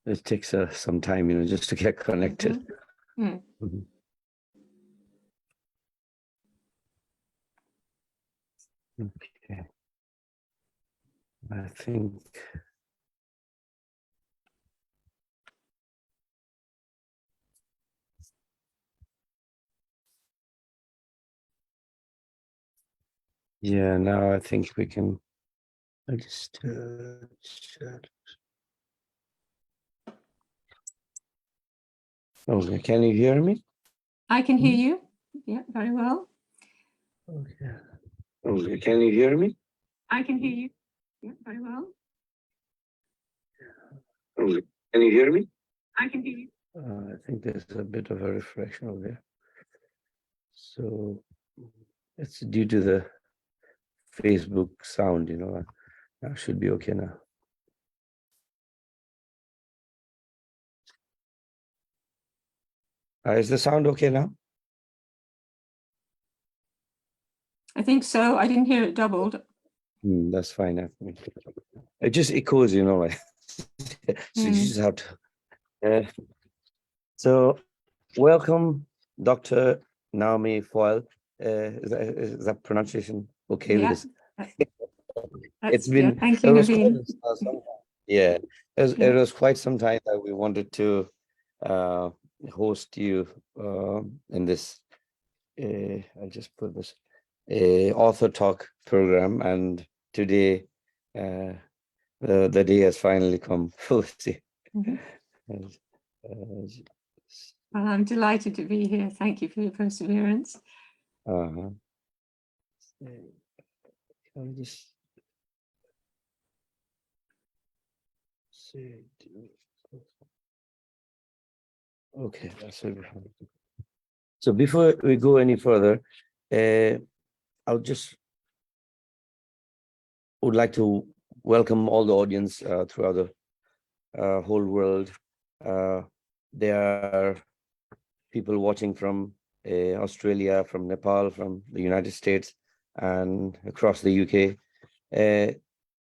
it takes some time, just to get connected. Mm-hmm. Mhm. Okay. I think. Yeah, now I think we can. I just chat. Okay, can you hear me? I can hear you. Yeah, very well. Okay. Okay, can you hear me? I can hear you. Yeah, very well. Okay. Can you hear me? I can hear you. I think there's a bit of a reflection over there. So it's due to the Facebook sound, I should be okay now. Is the sound okay now? I think so. I didn't hear it doubled. That's fine. I think. It just echoes, like. So you just have to. So welcome, Dr. Naomi Foyle. Is that pronunciation okay? Yeah. It's been. Thank you, Naveen. Yeah, it was quite some time that we wanted to host you in this. I'll just put this author talk program, and today the day has finally come. We'll see. Well, I'm delighted to be here. Thank you for your perseverance. I'll just say. Okay, that's it. So before we go any further, I'll just would like to welcome all the audience throughout the whole world. There are people watching from Australia, from Nepal, from the United States, and across the UK.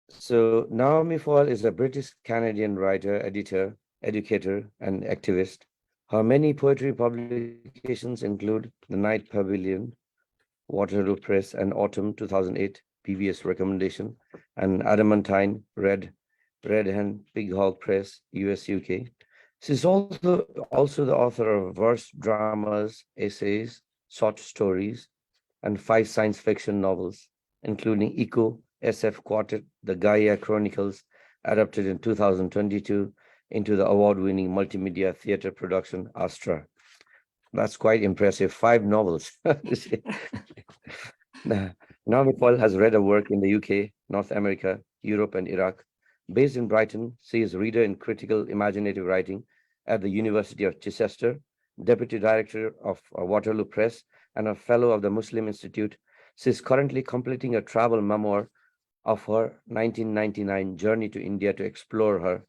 So Naomi Foyle is a British Canadian writer, editor, educator, and activist. Her many poetry publications include The Night Pavilion, Waterloo Press, and Autumn 2008, PBS Recommendation, and Adamantine, Red Hen, Pighog Press, US, UK. She's also the author of verse dramas, essays, short stories, and 5 science fiction novels, including Eco, SF Quartet, the Gaia Chronicles, adapted in 2022 into the award-winning multimedia theater production ASTRA. That's quite impressive. 5 novels. Naomi Foyle has read her work in the UK, North America, Europe, and Iraq. Based in Brighton, she is reader in Critical Imaginative Writing at the University of Chichester, Deputy Director of Waterloo Press, and a Fellow of the Muslim Institute. She is currently completing a travel memoir of her 1999 journey to India to explore her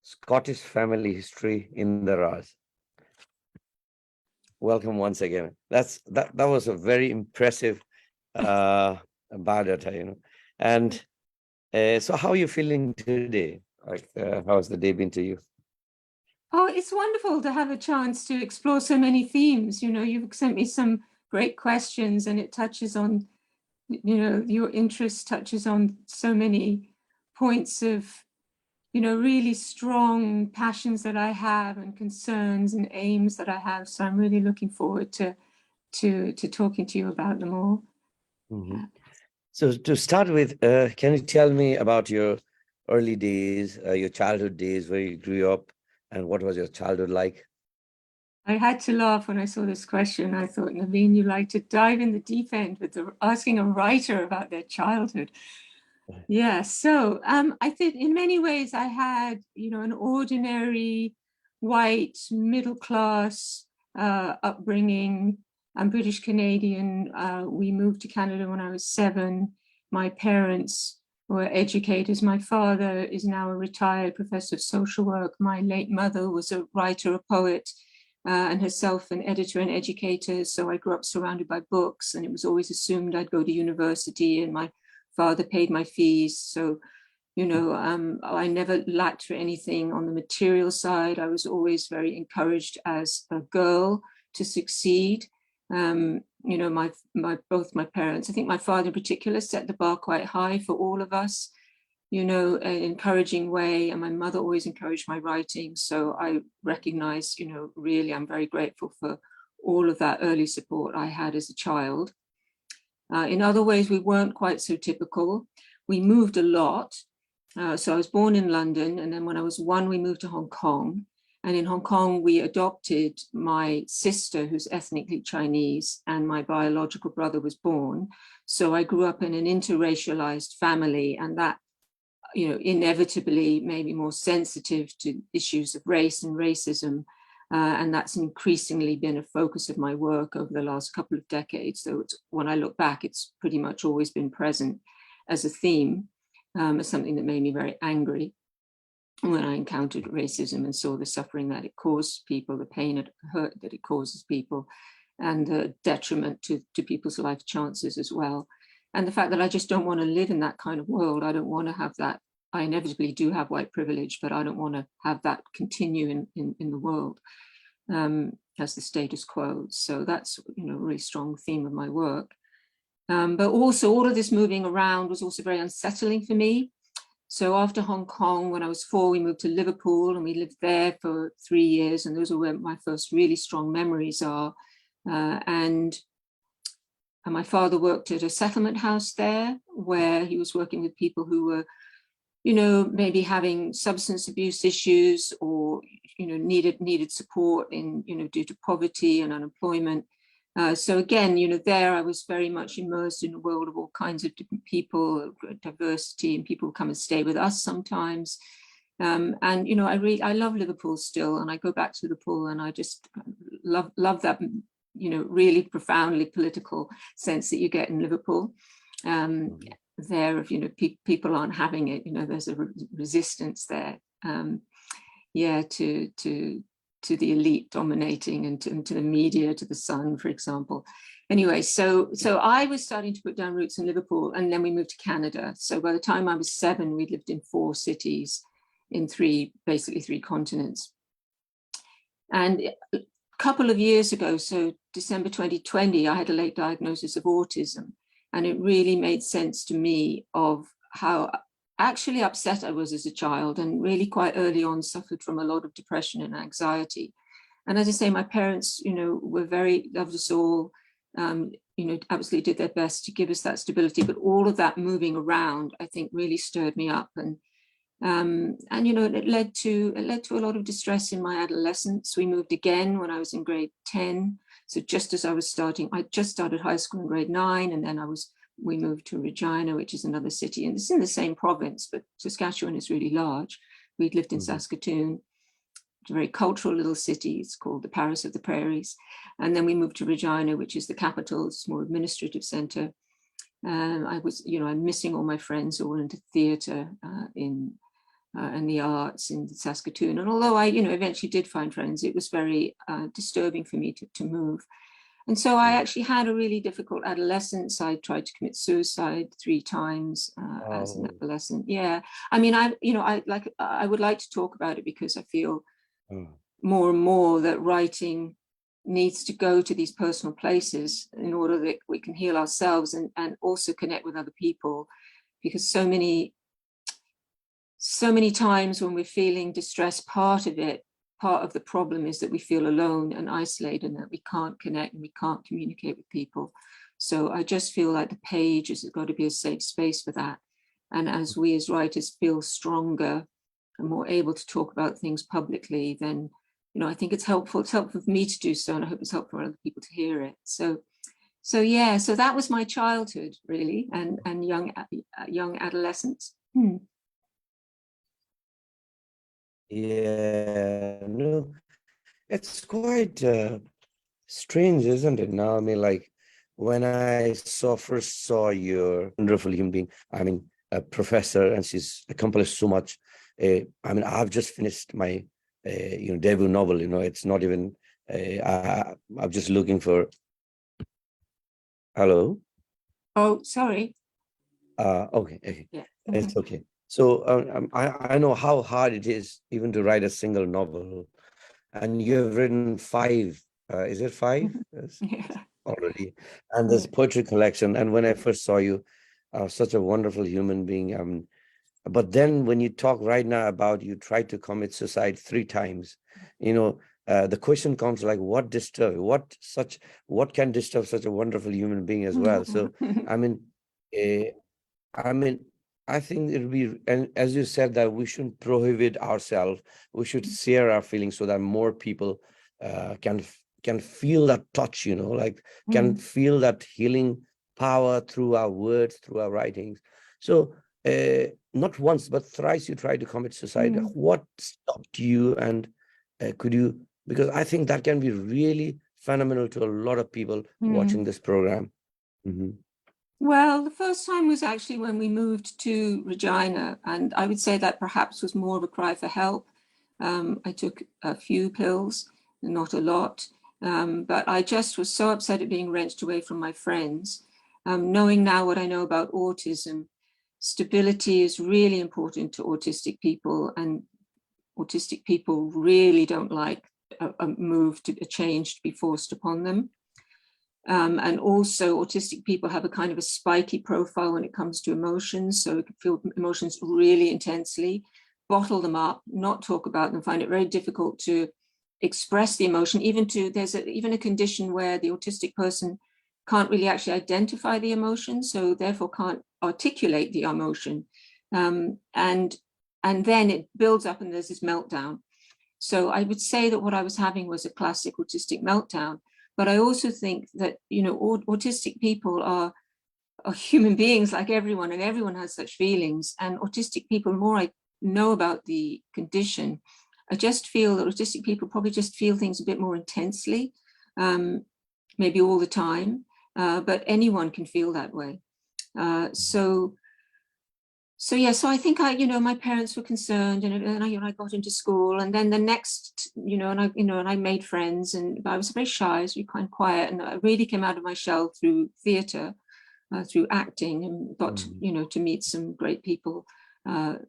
Scottish family history in the Raz. Welcome once again. That was a very impressive biodata, And so how are you feeling today? Like, how's the day been to you? Oh, it's wonderful to have a chance to explore so many themes. You've sent me some great questions, and it touches on, your interest touches on so many points of, really strong passions that I have and concerns and aims that I have. So I'm really looking forward to talking to you about them all. Mm-hmm. So to start with, can you tell me about your early days, your childhood days, where you grew up, and what was your childhood like? I had to laugh when I saw this question. I thought, Naveen, you like to dive in the deep end with asking a writer about their childhood. Yeah, so I think in many ways I had, an ordinary white middle class upbringing. I'm British Canadian. We moved to Canada when I was 7. My parents were educators. My father is now a retired professor of social work. My late mother was a writer, a poet, and herself an editor and educator. So I grew up surrounded by books, and it was always assumed I'd go to university, and my father paid my fees. So, I never lacked for anything on the material side. I was always very encouraged as a girl to succeed. Both my parents, I think my father in particular, set the bar quite high for all of us, an encouraging way. And my mother always encouraged my writing. So I recognize, really, I'm very grateful for all of that early support I had as a child. In other ways, we weren't quite so typical. We moved a lot. So I was born in London, and then when I was 1, we moved to Hong Kong. And in Hong Kong, we adopted my sister, who's ethnically Chinese, and my biological brother was born. So I grew up in an interracialized family, and that, inevitably made me more sensitive to issues of race and racism. And that's increasingly been a focus of my work over the last couple of decades. So when I look back, it's pretty much always been present as a theme, as something that made me very angry when I encountered racism and saw the suffering that it caused people, the pain and hurt that it causes people, and the detriment to people's life chances as well. And the fact that I just don't want to live in that kind of world. I don't want to have that. I inevitably do have white privilege, but I don't want to have that continue in the world as the status quo. So that's, a really strong theme of my work. But also all of this moving around was also very unsettling for me. So after Hong Kong, when I was 4, we moved to Liverpool, and we lived there for 3 years. And those are where my first really strong memories are. And my father worked at a settlement house there, where he was working with people who were, maybe having substance abuse issues, or, needed support in, due to poverty and unemployment. So again, there I was very much immersed in a world of all kinds of different people, diversity, and people come and stay with us sometimes. And, I love Liverpool still, and I go back to Liverpool, and I just love that, really profoundly political sense that you get in Liverpool. There of, people aren't having it, there's a resistance there, to the elite dominating, and to the media, to the Sun, for example. Anyway, so I was starting to put down roots in Liverpool, and then we moved to Canada. So by the time I was 7, we lived in 4 cities in basically 3 continents. And a couple of years ago, so December 2020, I had a late diagnosis of autism. And it really made sense to me of how actually upset I was as a child, and really quite early on suffered from a lot of depression and anxiety. And as I say, my parents, loved us all, absolutely did their best to give us that stability. But all of that moving around, I think, really stirred me up. And it led to a lot of distress in my adolescence. We moved again when I was in grade 10. So just as I just started high school in grade 9, and then we moved to Regina, which is another city, and it's in the same province, but Saskatchewan is really large. We'd lived in Saskatoon, a very cultural little city. It's called the Paris of the Prairies. And then we moved to Regina, which is the capital, it's a more administrative center. I'm missing all my friends who were into theater and the arts in Saskatoon. And although I, eventually did find friends, it was very disturbing for me to move. And so I actually had a really difficult adolescence. I tried to commit suicide 3 times as an adolescent. Yeah, I mean, I would like to talk about it, because I feel more and more that writing needs to go to these personal places in order that we can heal ourselves and also connect with other people, because so many times when we're feeling distress, part of the problem is that we feel alone and isolated, and that we can't connect and we can't communicate with people. So I just feel like the page has got to be a safe space for that. And as we as writers feel stronger and more able to talk about things publicly, then, I think it's helpful. It's helpful for me to do so, and I hope it's helpful for other people to hear it. So that was my childhood, really, and young adolescence. Yeah, no, it's quite strange, isn't it? Now, I mean, like, when I first saw your wonderful human being, I mean, a professor, and she's accomplished so much. I mean, I've just finished my, debut novel. It's not even. I'm just looking for. Hello. Oh, sorry. Okay. Yeah. It's okay. So I know how hard it is even to write a single novel, and you have written five. Is it five? Yes, Yeah. already. And Yeah. there's poetry collection. And when I first saw you, such a wonderful human being. But then when you talk right now about you tried to commit suicide 3 times, you know, the question comes like, what can disturb such a wonderful human being as well? So, I mean, uh, I mean, I think it'll be, and as you said, that we shouldn't prohibit ourselves. We should share our feelings so that more people can feel that touch, like can feel that healing power through our words, through our writings. So, not once but thrice you tried to commit suicide. What stopped you, and could you? Because I think that can be really phenomenal to a lot of people watching this program. Mhm. Well, the first time was actually when we moved to Regina, and I would say that perhaps was more of a cry for help. I took a few pills, not a lot, but I just was so upset at being wrenched away from my friends. Knowing now what I know about autism, stability is really important to autistic people, and autistic people really don't like a change to be forced upon them. And also autistic people have a kind of a spiky profile when it comes to emotions. So you can feel emotions really intensely, bottle them up, not talk about them, find it very difficult to express the emotion. There's even a condition where the autistic person can't really actually identify the emotion, so therefore can't articulate the emotion. And then it builds up and there's this meltdown. So I would say that what I was having was a classic autistic meltdown. But I also think that, autistic people are human beings like everyone, and everyone has such feelings. And autistic people, the more I know about the condition, I just feel that autistic people probably just feel things a bit more intensely, maybe all the time, but anyone can feel that way. So I think my parents were concerned, and I got into school, and then the next, and I made friends, and I was very shy, I was quite quiet, and I really came out of my shell through theatre, through acting, and got, to meet some great people, who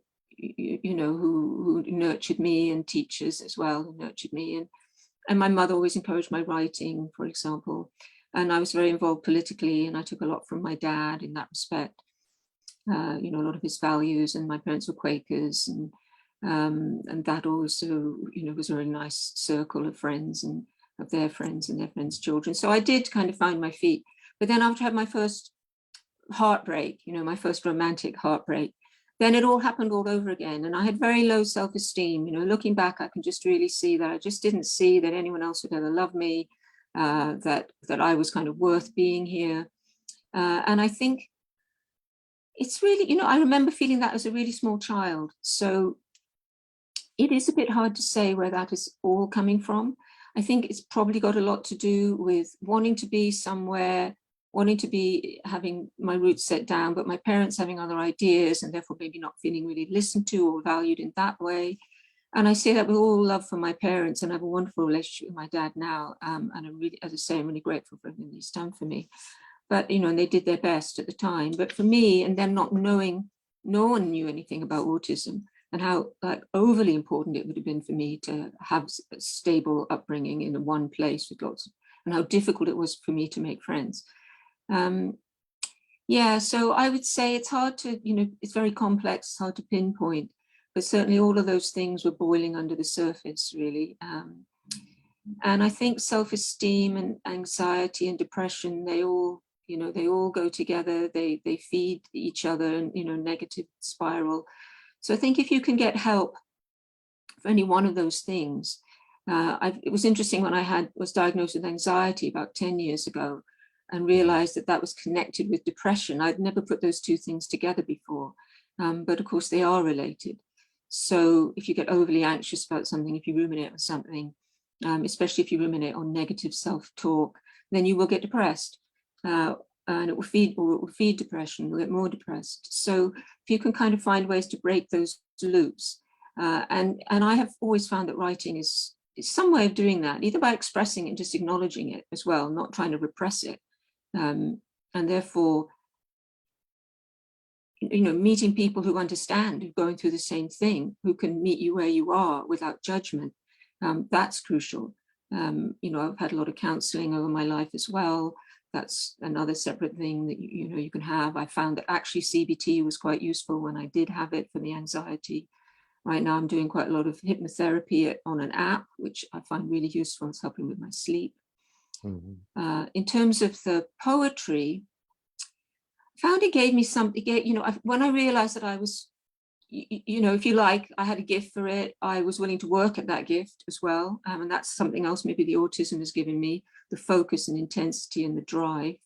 nurtured me, and teachers as well who nurtured me, and my mother always encouraged my writing, for example, and I was very involved politically, and I took a lot from my dad in that respect. A lot of his values, and my parents were Quakers, and that also, was a really nice circle of friends and of their friends and their friends' children. So I did kind of find my feet. But then after I had my first heartbreak, my first romantic heartbreak, then it all happened all over again. And I had very low self-esteem. Looking back, I can just really see that I just didn't see that anyone else would ever love me, that I was kind of worth being here. And I think it's really, I remember feeling that as a really small child. So it is a bit hard to say where that is all coming from. I think it's probably got a lot to do with wanting to be somewhere, wanting to be having my roots set down, but my parents having other ideas and therefore maybe not feeling really listened to or valued in that way. And I say that with all love for my parents, and I have a wonderful relationship with my dad now. And I'm really, as I say, I'm really grateful for everything he's done for me. But, and they did their best at the time. But for me, and them not knowing, no one knew anything about autism, and how overly important it would have been for me to have a stable upbringing in one place with lots, and how difficult it was for me to make friends. So I would say it's hard to, it's very complex, it's hard to pinpoint, but certainly all of those things were boiling under the surface, really. And I think self-esteem and anxiety and depression, they all go together, they feed each other, and, negative spiral. So I think if you can get help for any one of those things, it was interesting when I was diagnosed with anxiety about 10 years ago, and realized that was connected with depression. I'd never put those two things together before, but of course they are related. So if you get overly anxious about something, if you ruminate on something, especially if you ruminate on negative self-talk, then you will get depressed. And it will feed depression, you'll get more depressed. So if you can kind of find ways to break those loops, and I have always found that writing is some way of doing that, either by expressing it, just acknowledging it as well, not trying to repress it. And therefore, meeting people who understand, who are going through the same thing, who can meet you where you are without judgment. That's crucial. I've had a lot of counseling over my life as well. That's another separate thing that you can have. I found that actually CBT was quite useful when I did have it for the anxiety. Right now I'm doing quite a lot of hypnotherapy on an app, which I find really useful. It's helping with my sleep. Mm-hmm. In terms of the poetry, I found it gave me something. When I realized that I was, if you like, I had a gift for it, I was willing to work at that gift as well. And that's something else maybe the autism has given me, the focus and intensity and the drive.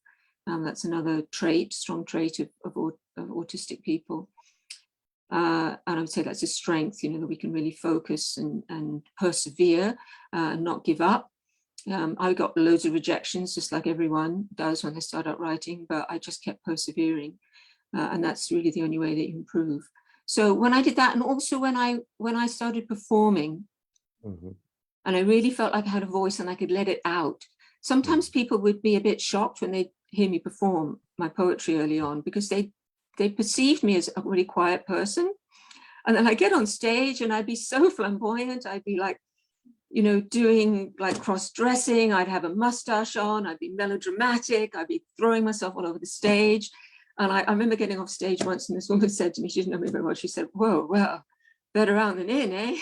That's another strong trait of autistic people. And I would say that's a strength, that we can really focus and persevere and not give up. I got loads of rejections, just like everyone does when they start out writing, but I just kept persevering. And that's really the only way that you improve. So when I did that, and also when I started performing, mm-hmm. and I really felt like I had a voice and I could let it out. Sometimes people would be a bit shocked when they hear me perform my poetry early on, because they perceived me as a really quiet person. And then I get on stage and I'd be so flamboyant. I'd be like, doing like cross-dressing. I'd have a mustache on. I'd be melodramatic. I'd be throwing myself all over the stage. And I remember getting off stage once, and this woman said to me, she didn't know me very well, she said, "Whoa, well, better out than in, eh?"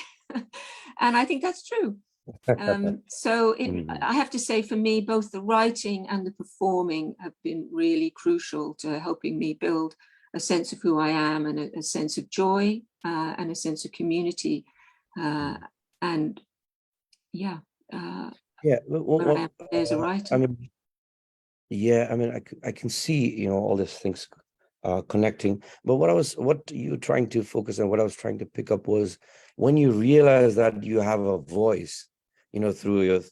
And I think that's true. So I have to say, for me, both the writing and the performing have been really crucial to helping me build a sense of who I am, and a sense of joy, and a sense of community. And yeah. Where I am today as a writer. I can see, all these things connecting. But what you trying to focus on, what I was trying to pick up was when you realize that you have a voice, through your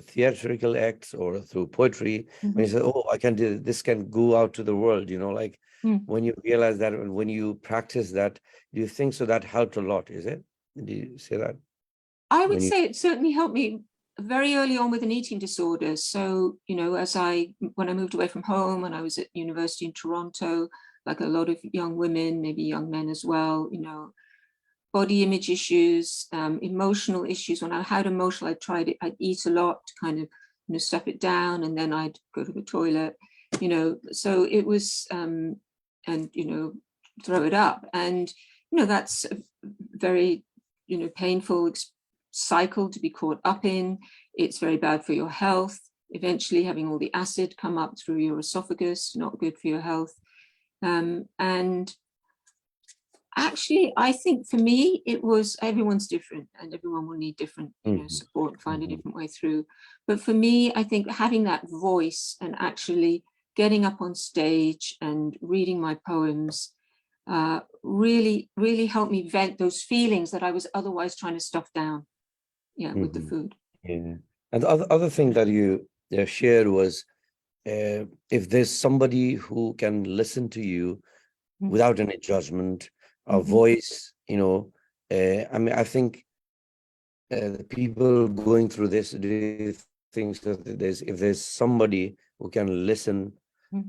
theatrical acts or through poetry, when you say, "Oh, I can do this, can go out to the world," when you realize that, and when you practice that, do you think so that helped a lot? Is it? Do you say that? I would say it certainly helped me very early on with an eating disorder. So, when I moved away from home, and I was at university in Toronto, like a lot of young women, maybe young men as well, body image issues, emotional issues. When I had emotional, I'd eat a lot to kind of, stuff it down, and then I'd go to the toilet, so it was, and, throw it up. And, that's a very, painful cycle to be caught up in. It's very bad for your health. Eventually having all the acid come up through your esophagus, not good for your health. And actually, I think for me, it was, everyone's different, and everyone will need different support and find a different way through. But for me, I think having that voice and actually getting up on stage and reading my poems really, really helped me vent those feelings that I was otherwise trying to stuff down. With the food. Yeah. And the other thing that you shared was, if there's somebody who can listen to you without any judgment, a voice, I think the people going through this, do you think that if there's somebody who can listen,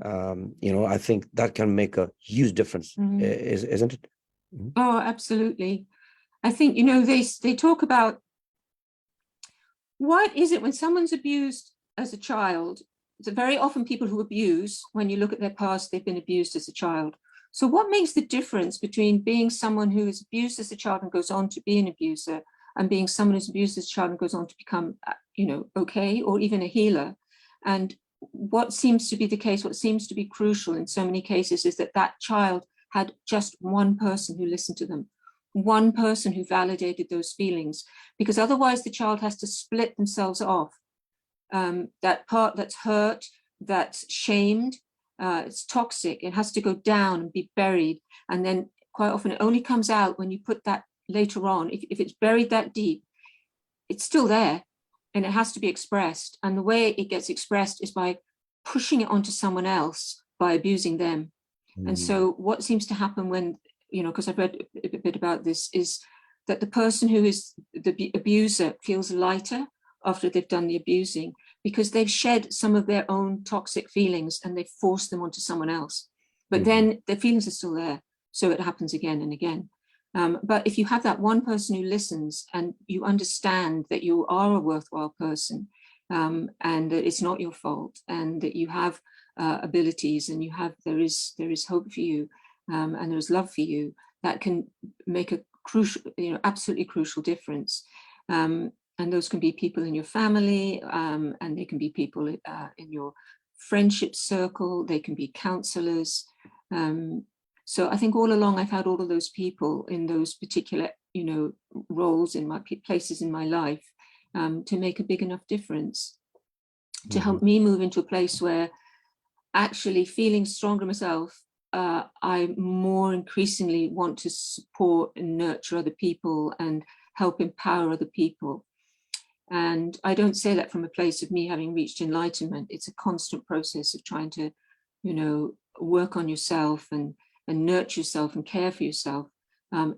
I think that can make a huge difference, isn't it? Oh, absolutely. I think, they talk about, what is it when someone's abused as a child? It's very often people who abuse, when you look at their past, they've been abused as a child. So what makes the difference between being someone who is abused as a child and goes on to be an abuser, and being someone who's abused as a child and goes on to become, okay, or even a healer? And what seems to be the case, what seems to be crucial in so many cases, is that child had just one person who listened to them, one person who validated those feelings, because otherwise the child has to split themselves off. That part that's hurt, that's shamed, it's toxic. It has to go down and be buried. And then quite often it only comes out when you put that later on. If it's buried that deep, it's still there and it has to be expressed. And the way it gets expressed is by pushing it onto someone else, by abusing them. And so what seems to happen when, because I've read a bit about this, is that the person who is the abuser feels lighter after they've done the abusing, because they've shed some of their own toxic feelings and they've forced them onto someone else. But then their feelings are still there. so it happens again and again. But if you have that one person who listens and you understand that you are a worthwhile person, and that it's not your fault, and that you have abilities, and there is hope for you, and there's love for you, that can make a crucial, absolutely crucial difference. And those can be people in your family, and they can be people in your friendship circle, they can be counselors. So I think all along I've had all of those people in those particular, roles in my places in my life, to make a big enough difference, to help me move into a place where, actually feeling stronger myself, I more increasingly want to support and nurture other people and help empower other people. And I don't say that from a place of me having reached enlightenment. It's a constant process of trying to, work on yourself and nurture yourself and care for yourself,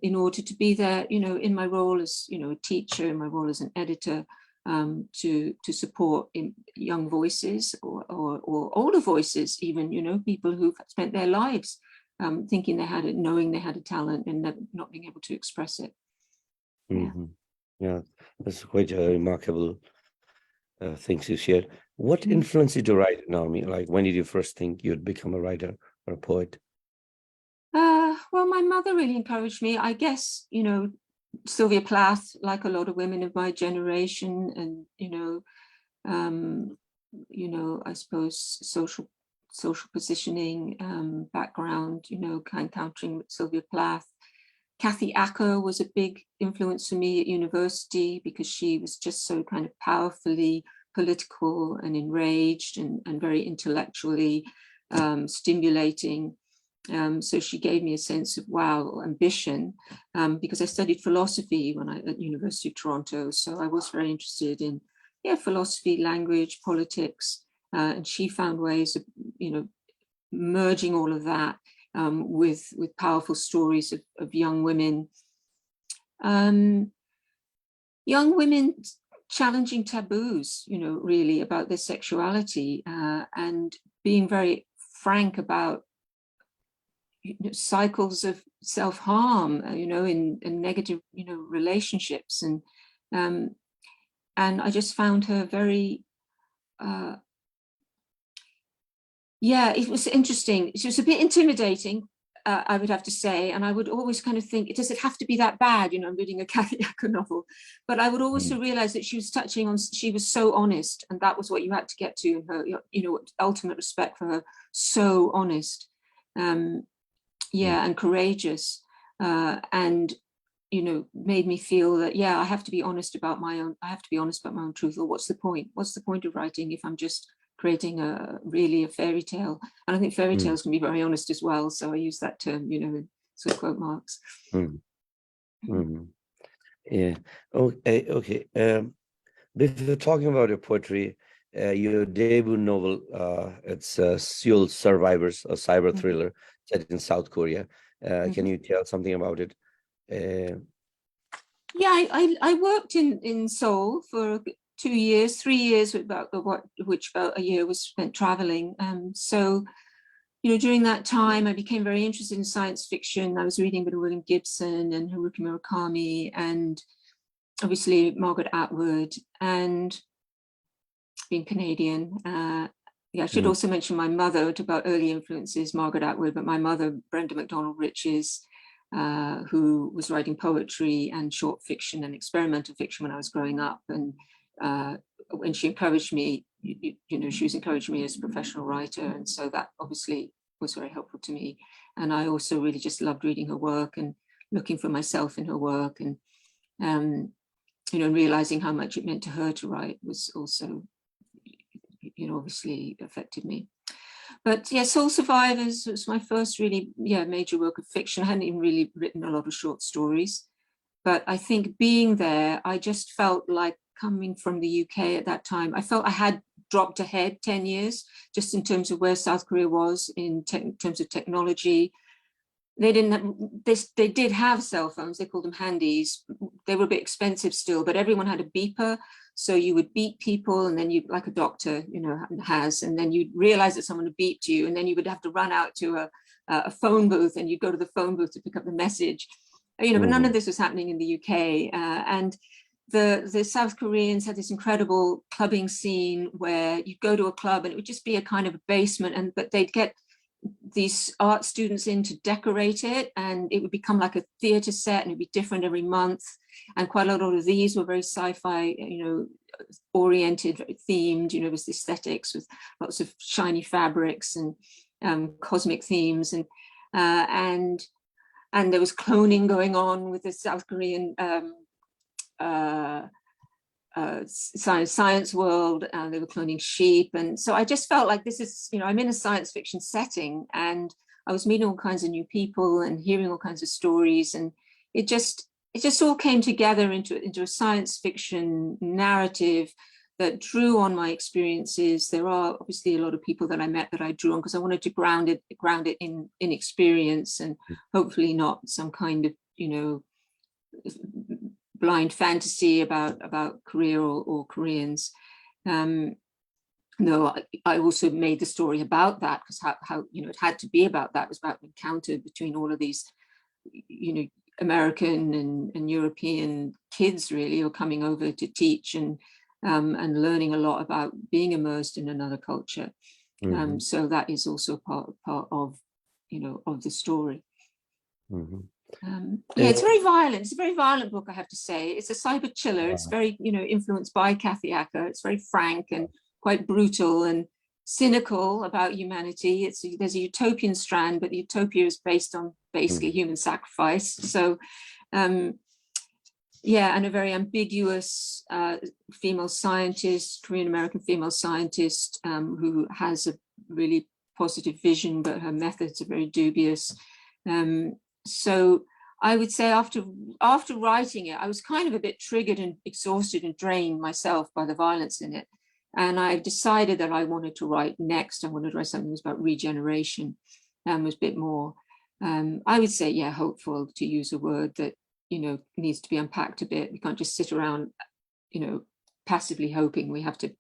in order to be there, in my role as, a teacher, in my role as an editor, to support young voices or older voices, even, people who've spent their lives thinking they had it, knowing they had a talent and not being able to express it. Yeah, that's quite a remarkable things you shared. What influenced you to write, Naomi? Like, when did you first think you'd become a writer or a poet? Well, my mother really encouraged me. I guess, Sylvia Plath, like a lot of women of my generation, and I suppose social positioning, background, encountering with Sylvia Plath. Kathy Acker was a big influence for me at university, because she was just so kind of powerfully political and enraged and very intellectually stimulating. So she gave me a sense of, wow, ambition, because I studied philosophy at University of Toronto. So I was very interested in philosophy, language, politics, and she found ways of, merging all of that with powerful stories of young women. Young women challenging taboos, really about their sexuality, and being very frank about cycles of self-harm, in negative, relationships, and I just found her very, it was interesting. She was a bit intimidating, I would have to say, and I would always kind of think, does it have to be that bad? I'm reading a Kathy Acker novel, but I would also realize that she was she was so honest, and that was what you had to get to in her, ultimate respect for her, so honest. And courageous, and made me feel that I have to be honest about my own. I have to be honest about my own truth. Or what's the point? What's the point of writing if I'm just creating a fairy tale? And I think fairy tales can be very honest as well. So I use that term, in sort of quote marks. Yeah. Okay. Before talking about your poetry, your debut novel, it's Seoul Survivors, a cyber thriller set in South Korea. Can you tell something about it? I worked in Seoul for 2 years, 3 years, which about a year was spent traveling. So, during that time, I became very interested in science fiction. I was reading a bit of William Gibson and Haruki Murakami, and obviously Margaret Atwood, and being Canadian. I should also mention my mother, about early influences, Margaret Atwood, but my mother, Brenda MacDonald Riches, who was writing poetry and short fiction and experimental fiction when I was growing up. And when she encouraged me, she was encouraging me as a professional writer. And so that obviously was very helpful to me. And I also really just loved reading her work and looking for myself in her work, and realizing how much it meant to her to write was also, obviously affected me. But Soul Survivors was my first really, major work of fiction. I hadn't even really written a lot of short stories, but I think being there, I just felt like, coming from the UK at that time, I felt I had dropped ahead 10 years, just in terms of where South Korea was in terms of technology, they didn't have, they did have cell phones. They called them handies. They were a bit expensive still, but everyone had a beeper. So you would beep people, and then you, like a doctor, you know, has, and then you'd realize that someone had beeped you, and then you would have to run out to a phone booth, and you'd go to the phone booth to pick up the message, you know. But none of this was happening in the UK, and the South Koreans had this incredible clubbing scene where you'd go to a club and it would just be a kind of a basement, but they'd get these art students in to decorate it, and it would become like a theater set, and it'd be different every month. And quite a lot of these were very sci-fi, you know, oriented, themed, you know, with aesthetics, with lots of shiny fabrics and cosmic themes, and there was cloning going on with the South Korean science world. They were cloning sheep, and so I just felt like this is, you know, I'm in a science fiction setting, and I was meeting all kinds of new people and hearing all kinds of stories, and it just all came together into a science fiction narrative that drew on my experiences. There are obviously a lot of people that I met that I drew on because I wanted to ground it in experience, and hopefully not some kind of, you know, blind fantasy about Korea or Koreans. No, I also made the story about that, because how you know, it had to be about that. It was about an encounter between all of these, you know, American and European kids really, who are coming over to teach and learning a lot about being immersed in another culture. So that is also part of, you know, of the story. Yeah, it's very violent. It's a very violent book, I have to say. It's a cyber chiller. It's very, you know, influenced by Kathy Acker. It's very frank and quite brutal and cynical about humanity. There's a utopian strand, but the utopia is based on basically human sacrifice. So, yeah, and a very ambiguous female scientist, Korean American female scientist, who has a really positive vision, but her methods are very dubious. So I would say after writing it, I was kind of a bit triggered and exhausted and drained myself by the violence in it. And I decided that I wanted to write next. I wanted to write something that was about regeneration, was a bit more, I would say, yeah, hopeful, to use a word that, you know, needs to be unpacked a bit. We can't just sit around, you know, passively hoping. We have to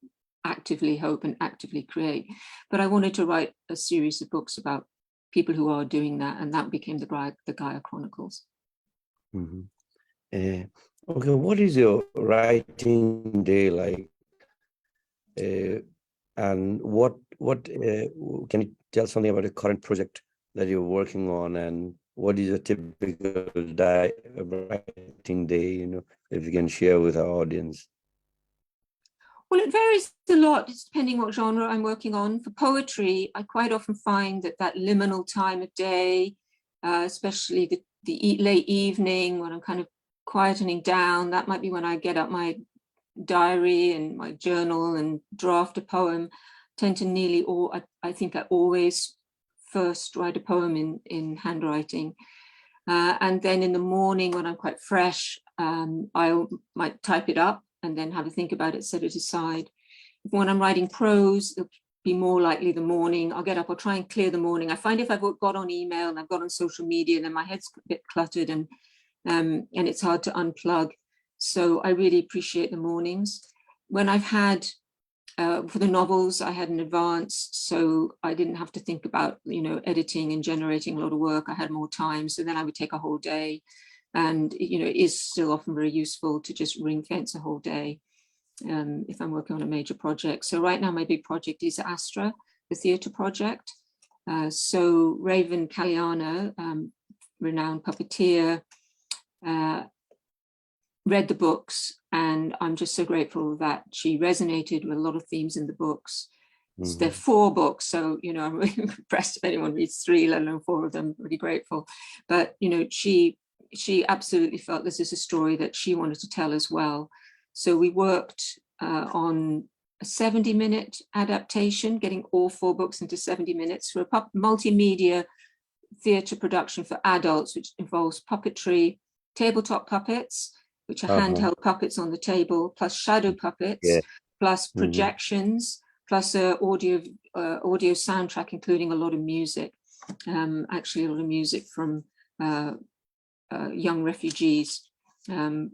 actively hope and actively create. But I wanted to write a series of books about people who are doing that, and that became the Gaia Chronicles. Okay, what is your writing day like? And what can you tell something about the current project that you're working on, and what is a typical writing day, you know, if you can share with our audience? Well, it varies a lot, depending what genre I'm working on. For poetry, I quite often find that liminal time of day, especially the late evening, when I'm kind of quietening down, that might be when I get out my diary and my journal and draft a poem. Tend to I think I always first write a poem in handwriting. And then in the morning, when I'm quite fresh, I might type it up and then have a think about it, set it aside. When I'm writing prose, it'll be more likely the morning. I'll get up, I'll try and clear the morning. I find if I've got on email and I've got on social media, then my head's a bit cluttered and it's hard to unplug. So I really appreciate the mornings. When I've had, for the novels, I had an advance, so I didn't have to think about, you know, editing and generating a lot of work. I had more time, so then I would take a whole day. And, you know, it is still often very useful to just ring fence a whole day if I'm working on a major project. So right now my big project is ASTRA, the theatre project. So Raven Kalyana, renowned puppeteer, read the books, and I'm just so grateful that she resonated with a lot of themes in the books. So there are 4 books, so, you know, I'm really impressed if anyone reads 3, let alone 4 of them. Really grateful. But, you know, she absolutely felt this is a story that she wanted to tell as well. So we worked on a 70-minute adaptation, getting all 4 books into 70 minutes for a multimedia theatre production for adults, which involves puppetry, tabletop puppets, which are handheld puppets on the table, plus shadow puppets, plus projections, plus audio soundtrack, including a lot of music. actually a lot of music from young refugees, from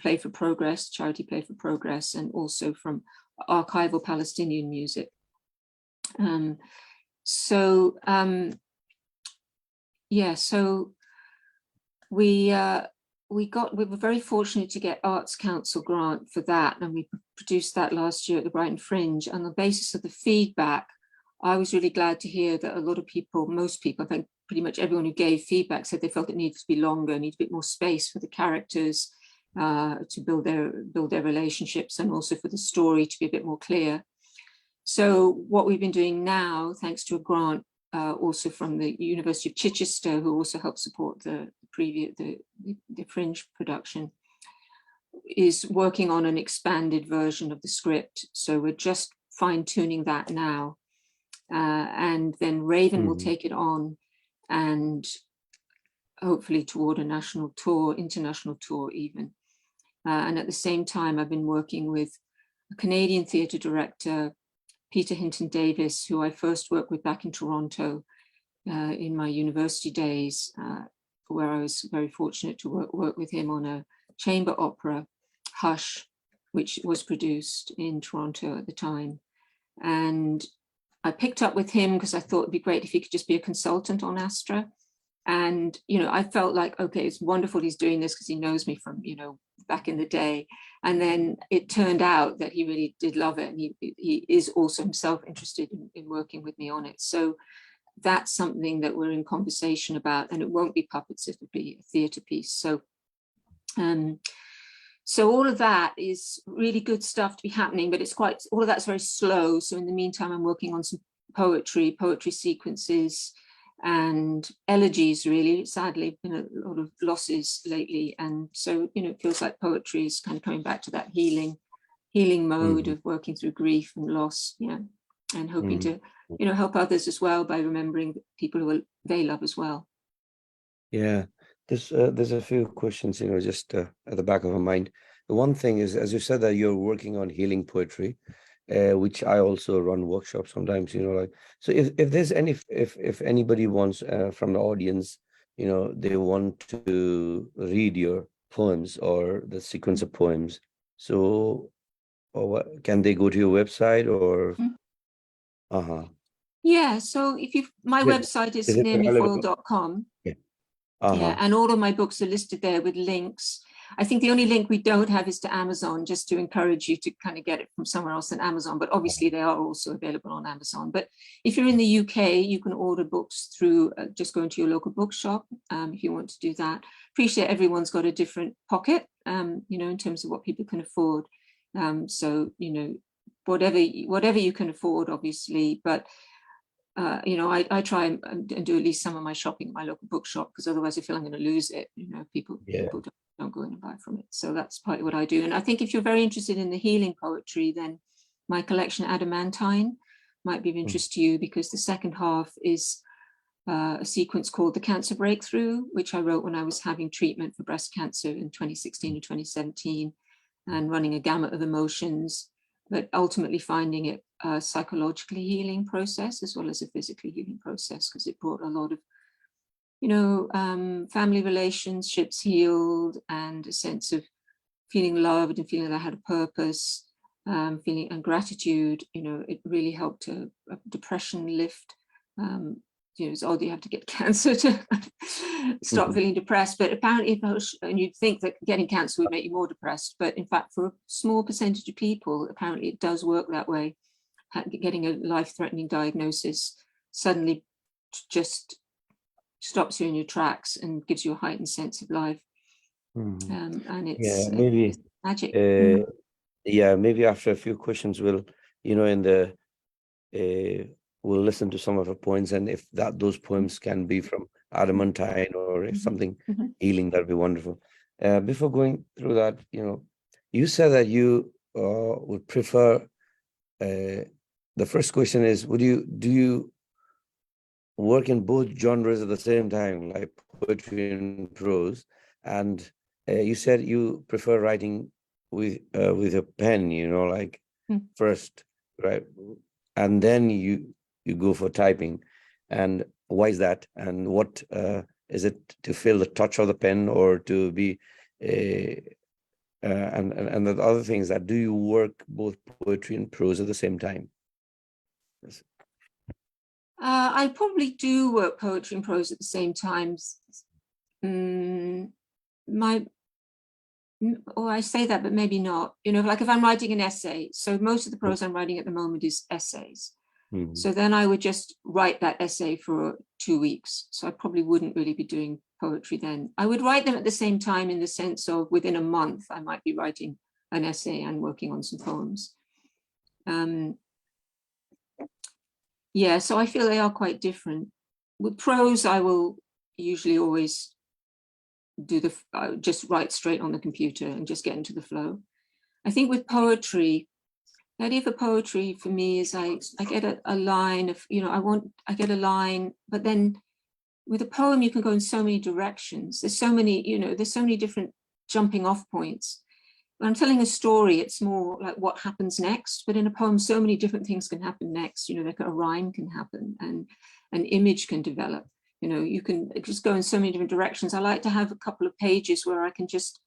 Play for Progress, Charity Play for Progress, and also from archival Palestinian music. So we were very fortunate to get Arts Council grant for that, and we produced that last year at the Brighton Fringe. On the basis of the feedback, I was really glad to hear that a lot of people, most people, I think pretty much everyone who gave feedback said they felt it needed to be longer, needed a bit more space for the characters to build their relationships, and also for the story to be a bit more clear. So what we've been doing now, thanks to a grant also from the University of Chichester, who also helped support the Fringe production, is working on an expanded version of the script. So we're just fine-tuning that now. And then Raven will take it on, and hopefully toward a national tour, international tour even. And at the same time, I've been working with a Canadian theatre director, Peter Hinton Davis, who I first worked with back in Toronto in my university days, where I was very fortunate to work with him on a chamber opera, Hush, which was produced in Toronto at the time. And I picked up with him because I thought it'd be great if he could just be a consultant on ASTRA. And, you know, I felt like, okay, it's wonderful he's doing this because he knows me from, you know, back in the day. And then it turned out that he really did love it. And he is also himself interested in working with me on it. So that's something that we're in conversation about, and it won't be puppets, it'll be a theatre piece. So, so all of that is really good stuff to be happening, but all of that's very slow. So in the meantime, I'm working on some poetry sequences, and elegies. Really, sadly, been a lot of losses lately, and so, you know, it feels like poetry is kind of coming back to that healing mode of working through grief and loss, yeah, and hoping to, you know, help others as well by remembering people who they love as well. Yeah, there's a few questions, you know, just at the back of my mind. The one thing is, as you said, that you're working on healing poetry, which I also run workshops sometimes, you know, like, so if there's if anybody wants from the audience, you know, they want to read your poems or the sequence of poems, so or what, can they go to your website or? Yeah, so my website is naomifoyle.com. Yeah. Yeah, and all of my books are listed there with links. I think the only link we don't have is to Amazon, just to encourage you to kind of get it from somewhere else than Amazon. But obviously they are also available on Amazon. But if you're in the UK, you can order books through just going to your local bookshop if you want to do that. Appreciate everyone's got a different pocket, you know, in terms of what people can afford. So, you know, whatever you can afford, obviously, but you know, I try and do at least some of my shopping at my local bookshop, because otherwise I feel I'm going to lose it. You know, people don't go in and buy from it. So that's partly what I do. And I think if you're very interested in the healing poetry, then my collection Adamantine might be of interest to you, because the second half is a sequence called The Cancer Breakthrough, which I wrote when I was having treatment for breast cancer in 2016 and 2017, and running a gamut of emotions, but ultimately finding it a psychologically healing process as well as a physically healing process, because it brought a lot of, you know, family relationships healed, and a sense of feeling loved and feeling that I had a purpose, feeling and gratitude. You know, it really helped depression lift. You know, it's odd you have to get cancer to stop feeling depressed, but apparently, and you'd think that getting cancer would make you more depressed, but in fact, for a small percentage of people, apparently it does work that way. Getting a life-threatening diagnosis suddenly just stops you in your tracks and gives you a heightened sense of life. And it's, maybe it's magic. Yeah, maybe after a few questions we'll, you know, in the we'll listen to some of her poems, and if those poems can be from Adamantine or if something healing, that'd be wonderful. Before going through that, you know, you said that you would prefer. The first question is, do you work in both genres at the same time, like poetry and prose? And you said you prefer writing with a pen, you know, like first, right, and then you go for typing. And why is that? And what is it, to feel the touch of the pen, or to be and the other things, that do you work both poetry and prose at the same time? Yes. I probably do work poetry and prose at the same time. Or I say that, but maybe not. Like if I'm writing an essay, so most of the prose I'm writing at the moment is essays. Mm-hmm. So then I would just write that essay for 2 weeks. So I probably wouldn't really be doing poetry then. I would write them at the same time, in the sense of within a month, I might be writing an essay and working on some poems. Yeah, so I feel they are quite different. With prose, I will usually always do just write straight on the computer and just get into the flow. I think with poetry, the idea for poetry for me is I get a line of, I get a line, but then with a poem, you can go in so many directions. There's so many different jumping off points. When I'm telling a story, it's more like what happens next. But in a poem, so many different things can happen next. Like a rhyme can happen, and an image can develop. You can just go in so many different directions. I like to have a couple of pages where I can just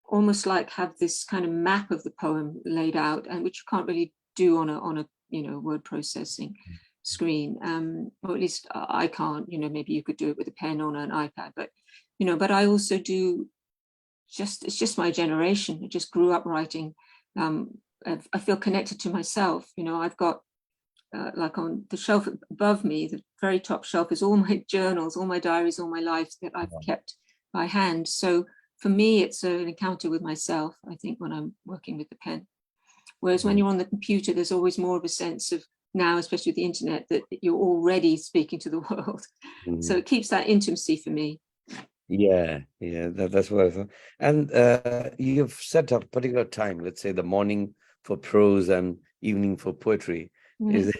almost like have this kind of map of the poem laid out, and which you can't really do on a word processing screen, or at least I can't. Maybe you could do it with a pen on an iPad, but I also do. It's just my generation. I just grew up writing. I feel connected to myself. I've got like on the shelf above me, the very top shelf is all my journals, all my diaries, all my life that I've kept by hand. So for me, it's an encounter with myself, I think, when I'm working with the pen. Whereas when you're on the computer, there's always more of a sense of, now, especially with the internet, that you're already speaking to the world. Mm-hmm. So it keeps that intimacy for me. Yeah, that's what I thought. And you've set a particular time, let's say the morning for prose and evening for poetry. Mm-hmm. Is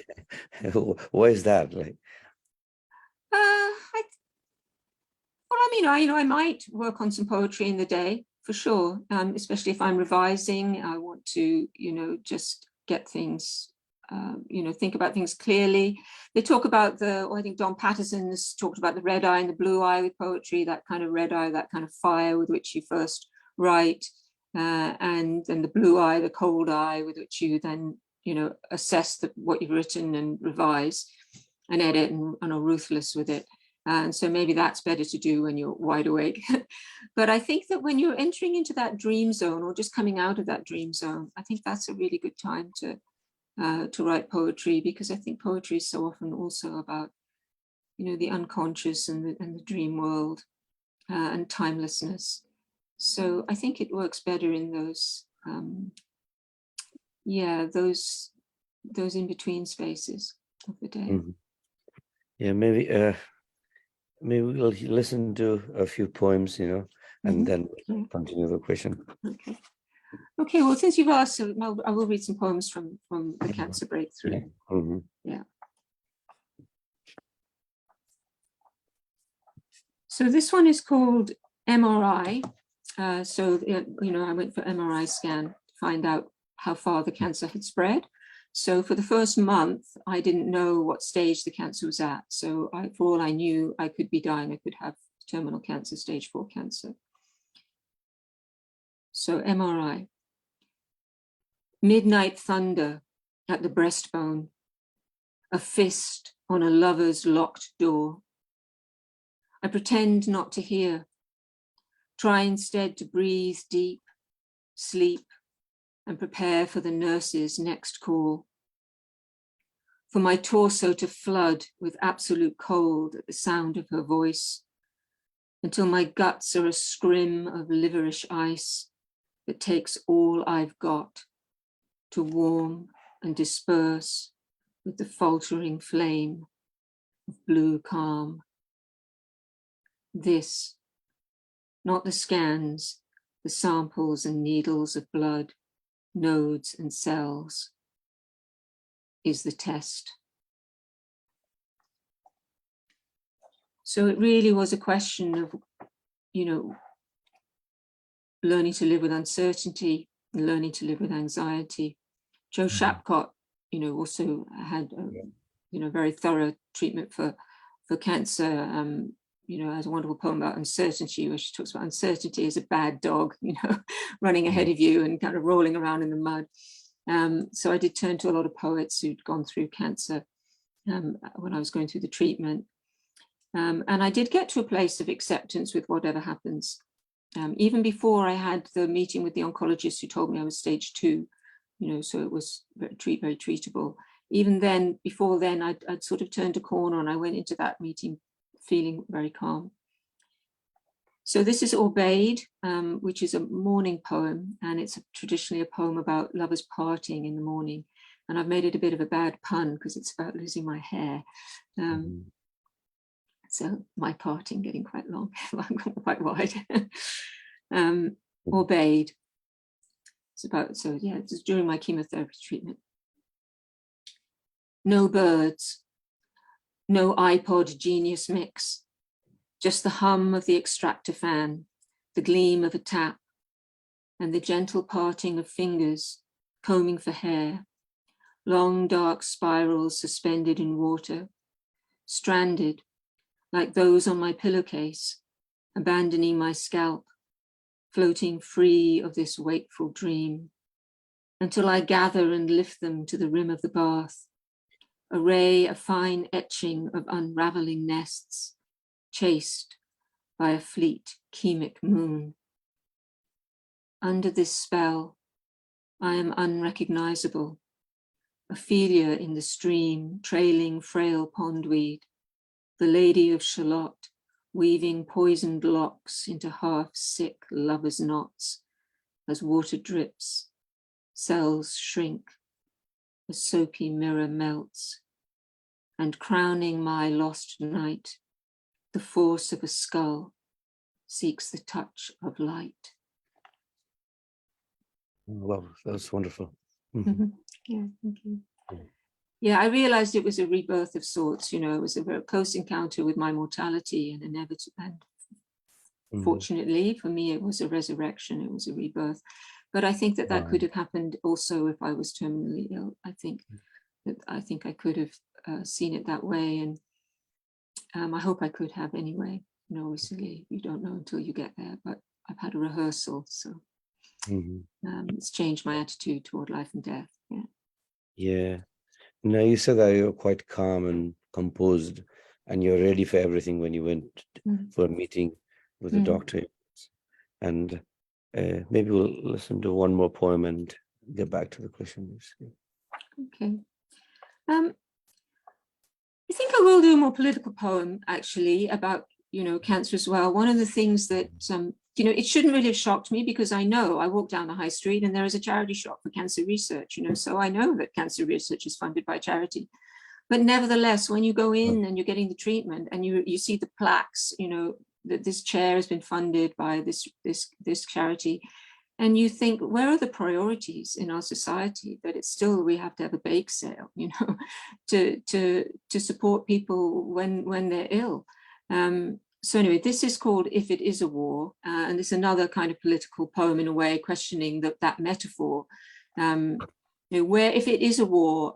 it, why is that? Like, I might work on some poetry in the day for sure, especially if I'm revising. I want to, just get things, think about things clearly. They talk about I think Don Patterson has talked about the red eye and the blue eye with poetry, that kind of red eye, that kind of fire with which you first write, and then the blue eye, the cold eye, with which you then, assess what you've written and revise and edit and are ruthless with it. And so maybe that's better to do when you're wide awake. But I think that when you're entering into that dream zone, or just coming out of that dream zone, I think that's a really good time to write poetry, because I think poetry is so often also about, the unconscious and the dream world, and timelessness. So I think it works better in those, those in between spaces of the day. mm-hmm. Yeah, maybe we'll listen to a few poems, and then we'll continue the question. Okay. Well, since you've asked, I will read some poems from the Cancer Breakthrough. Yeah. Mm-hmm. Yeah. So this one is called MRI. I went for MRI scan to find out how far the cancer had spread. So for the first month, I didn't know what stage the cancer was at. So for all I knew, I could be dying. I could have terminal cancer, stage 4 cancer. So MRI. Midnight thunder at the breastbone. A fist on a lover's locked door. I pretend not to hear. Try instead to breathe deep, sleep, and prepare for the nurse's next call. For my torso to flood with absolute cold at the sound of her voice, until my guts are a scrim of liverish ice that takes all I've got to warm and disperse with the faltering flame of blue calm. This, not the scans, the samples and needles of blood, nodes and cells, is the test. So it really was a question of, learning to live with uncertainty and learning to live with anxiety. Joe Shapcott, also had very thorough treatment for cancer. Has a wonderful poem about uncertainty, where she talks about uncertainty as a bad dog, running ahead of you and kind of rolling around in the mud. So I did turn to a lot of poets who'd gone through cancer when I was going through the treatment. And I did get to a place of acceptance with whatever happens. Even before I had the meeting with the oncologist who told me I was stage 2, so it was very treatable. Even then, before then, I'd sort of turned a corner, and I went into that meeting feeling very calm. So this is Obeyed, which is a morning poem, and it's traditionally a poem about lovers parting in the morning. And I've made it a bit of a bad pun because it's about losing my hair. So my parting getting quite long, quite wide. Obeyed. It's about, it's during my chemotherapy treatment. No birds, no iPod Genius mix, just the hum of the extractor fan, the gleam of a tap, and the gentle parting of fingers combing for hair, long dark spirals suspended in water, stranded like those on my pillowcase, abandoning my scalp, floating free of this wakeful dream, until I gather and lift them to the rim of the bath, a ray of fine etching of unraveling nests, chased by a fleet chemic moon. Under this spell, I am unrecognizable, Ophelia in the stream, trailing frail pondweed, the Lady of Shalott, weaving poisoned locks into half-sick lovers' knots, as water drips, cells shrink, a soapy mirror melts, and crowning my lost night, the force of a skull seeks the touch of light. Wow, that was wonderful. Yeah, thank you. Yeah, I realized it was a rebirth of sorts. It was a very close encounter with my mortality and inevitable. And fortunately for me, it was a resurrection. It was a rebirth. But I think that could have happened also if I was terminally ill. I think I could have seen it that way, and I hope I could have anyway. Obviously, you don't know until you get there. But I've had a rehearsal, so it's changed my attitude toward life and death. Yeah. Yeah. Now, you said that you're quite calm and composed, and you're ready for everything when you went for a meeting with the doctor. And maybe we'll listen to one more poem and get back to the questions. Okay. I think I will do a more political poem, actually, about, cancer as well. One of the things that, it shouldn't really have shocked me, because I know I walk down the high street and there is a charity shop for cancer research, so I know that cancer research is funded by charity. But nevertheless, when you go in and you're getting the treatment and you see the plaques, that this chair has been funded by this charity, and you think, where are the priorities in our society that it's still, we have to have a bake sale, to support people when they're ill. So anyway, this is called If It Is a War, and it's another kind of political poem in a way, questioning that metaphor. Where, if it is a war,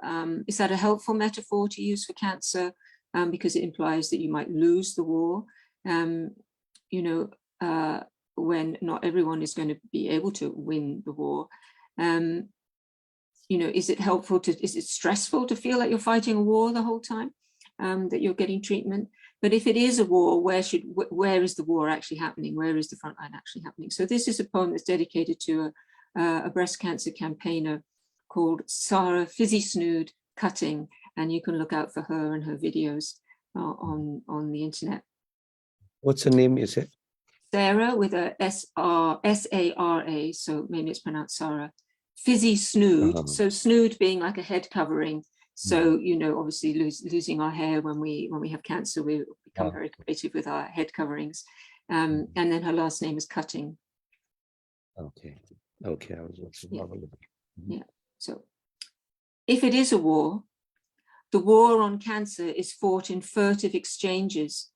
is that a helpful metaphor to use for cancer? Because it implies that you might lose the war, when not everyone is going to be able to win the war. Is it helpful is it stressful to feel like you're fighting a war the whole time, that you're getting treatment? But if it is a war, where is the war actually happening? Where is the front line actually happening? So this is a poem that's dedicated to a breast cancer campaigner called Sarah Fizzy Snood Cutting, and you can look out for her and her videos on the internet. What's her name, you said? Sarah with a S-A-R-A, so maybe it's pronounced Sarah. Fizzy Snood, so snood being like a head covering. So, obviously losing our hair when we have cancer, we become very creative with our head coverings. And then her last name is Cutting. Okay, I was watching. Yeah, so if it is a war, the war on cancer is fought in furtive exchanges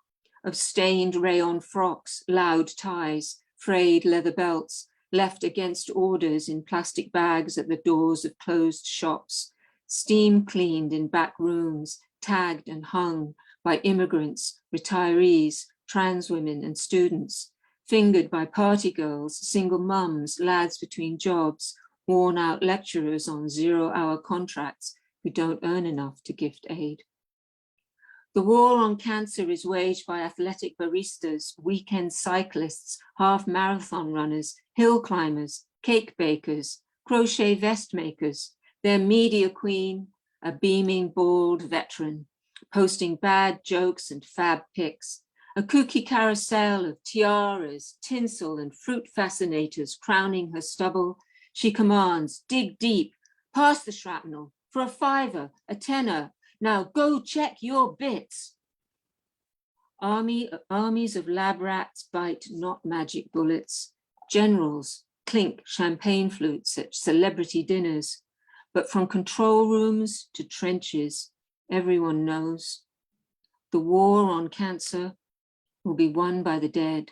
of stained rayon frocks, loud ties, frayed leather belts, left against orders in plastic bags at the doors of closed shops, steam cleaned in back rooms, tagged and hung by immigrants, retirees, trans women and students, fingered by party girls, single mums, lads between jobs, worn out lecturers on 0-hour contracts who don't earn enough to gift aid. The war on cancer is waged by athletic baristas, weekend cyclists, half marathon runners, hill climbers, cake bakers, crochet vest makers, their media queen, a beaming, bald veteran, posting bad jokes and fab pics, a kooky carousel of tiaras, tinsel and fruit fascinators crowning her stubble. She commands, dig deep, pass the shrapnel, for a $5, a tenner. Now go check your bits. Armies of lab rats bite not magic bullets. Generals clink champagne flutes at celebrity dinners. But from control rooms to trenches, everyone knows the war on cancer will be won by the dead.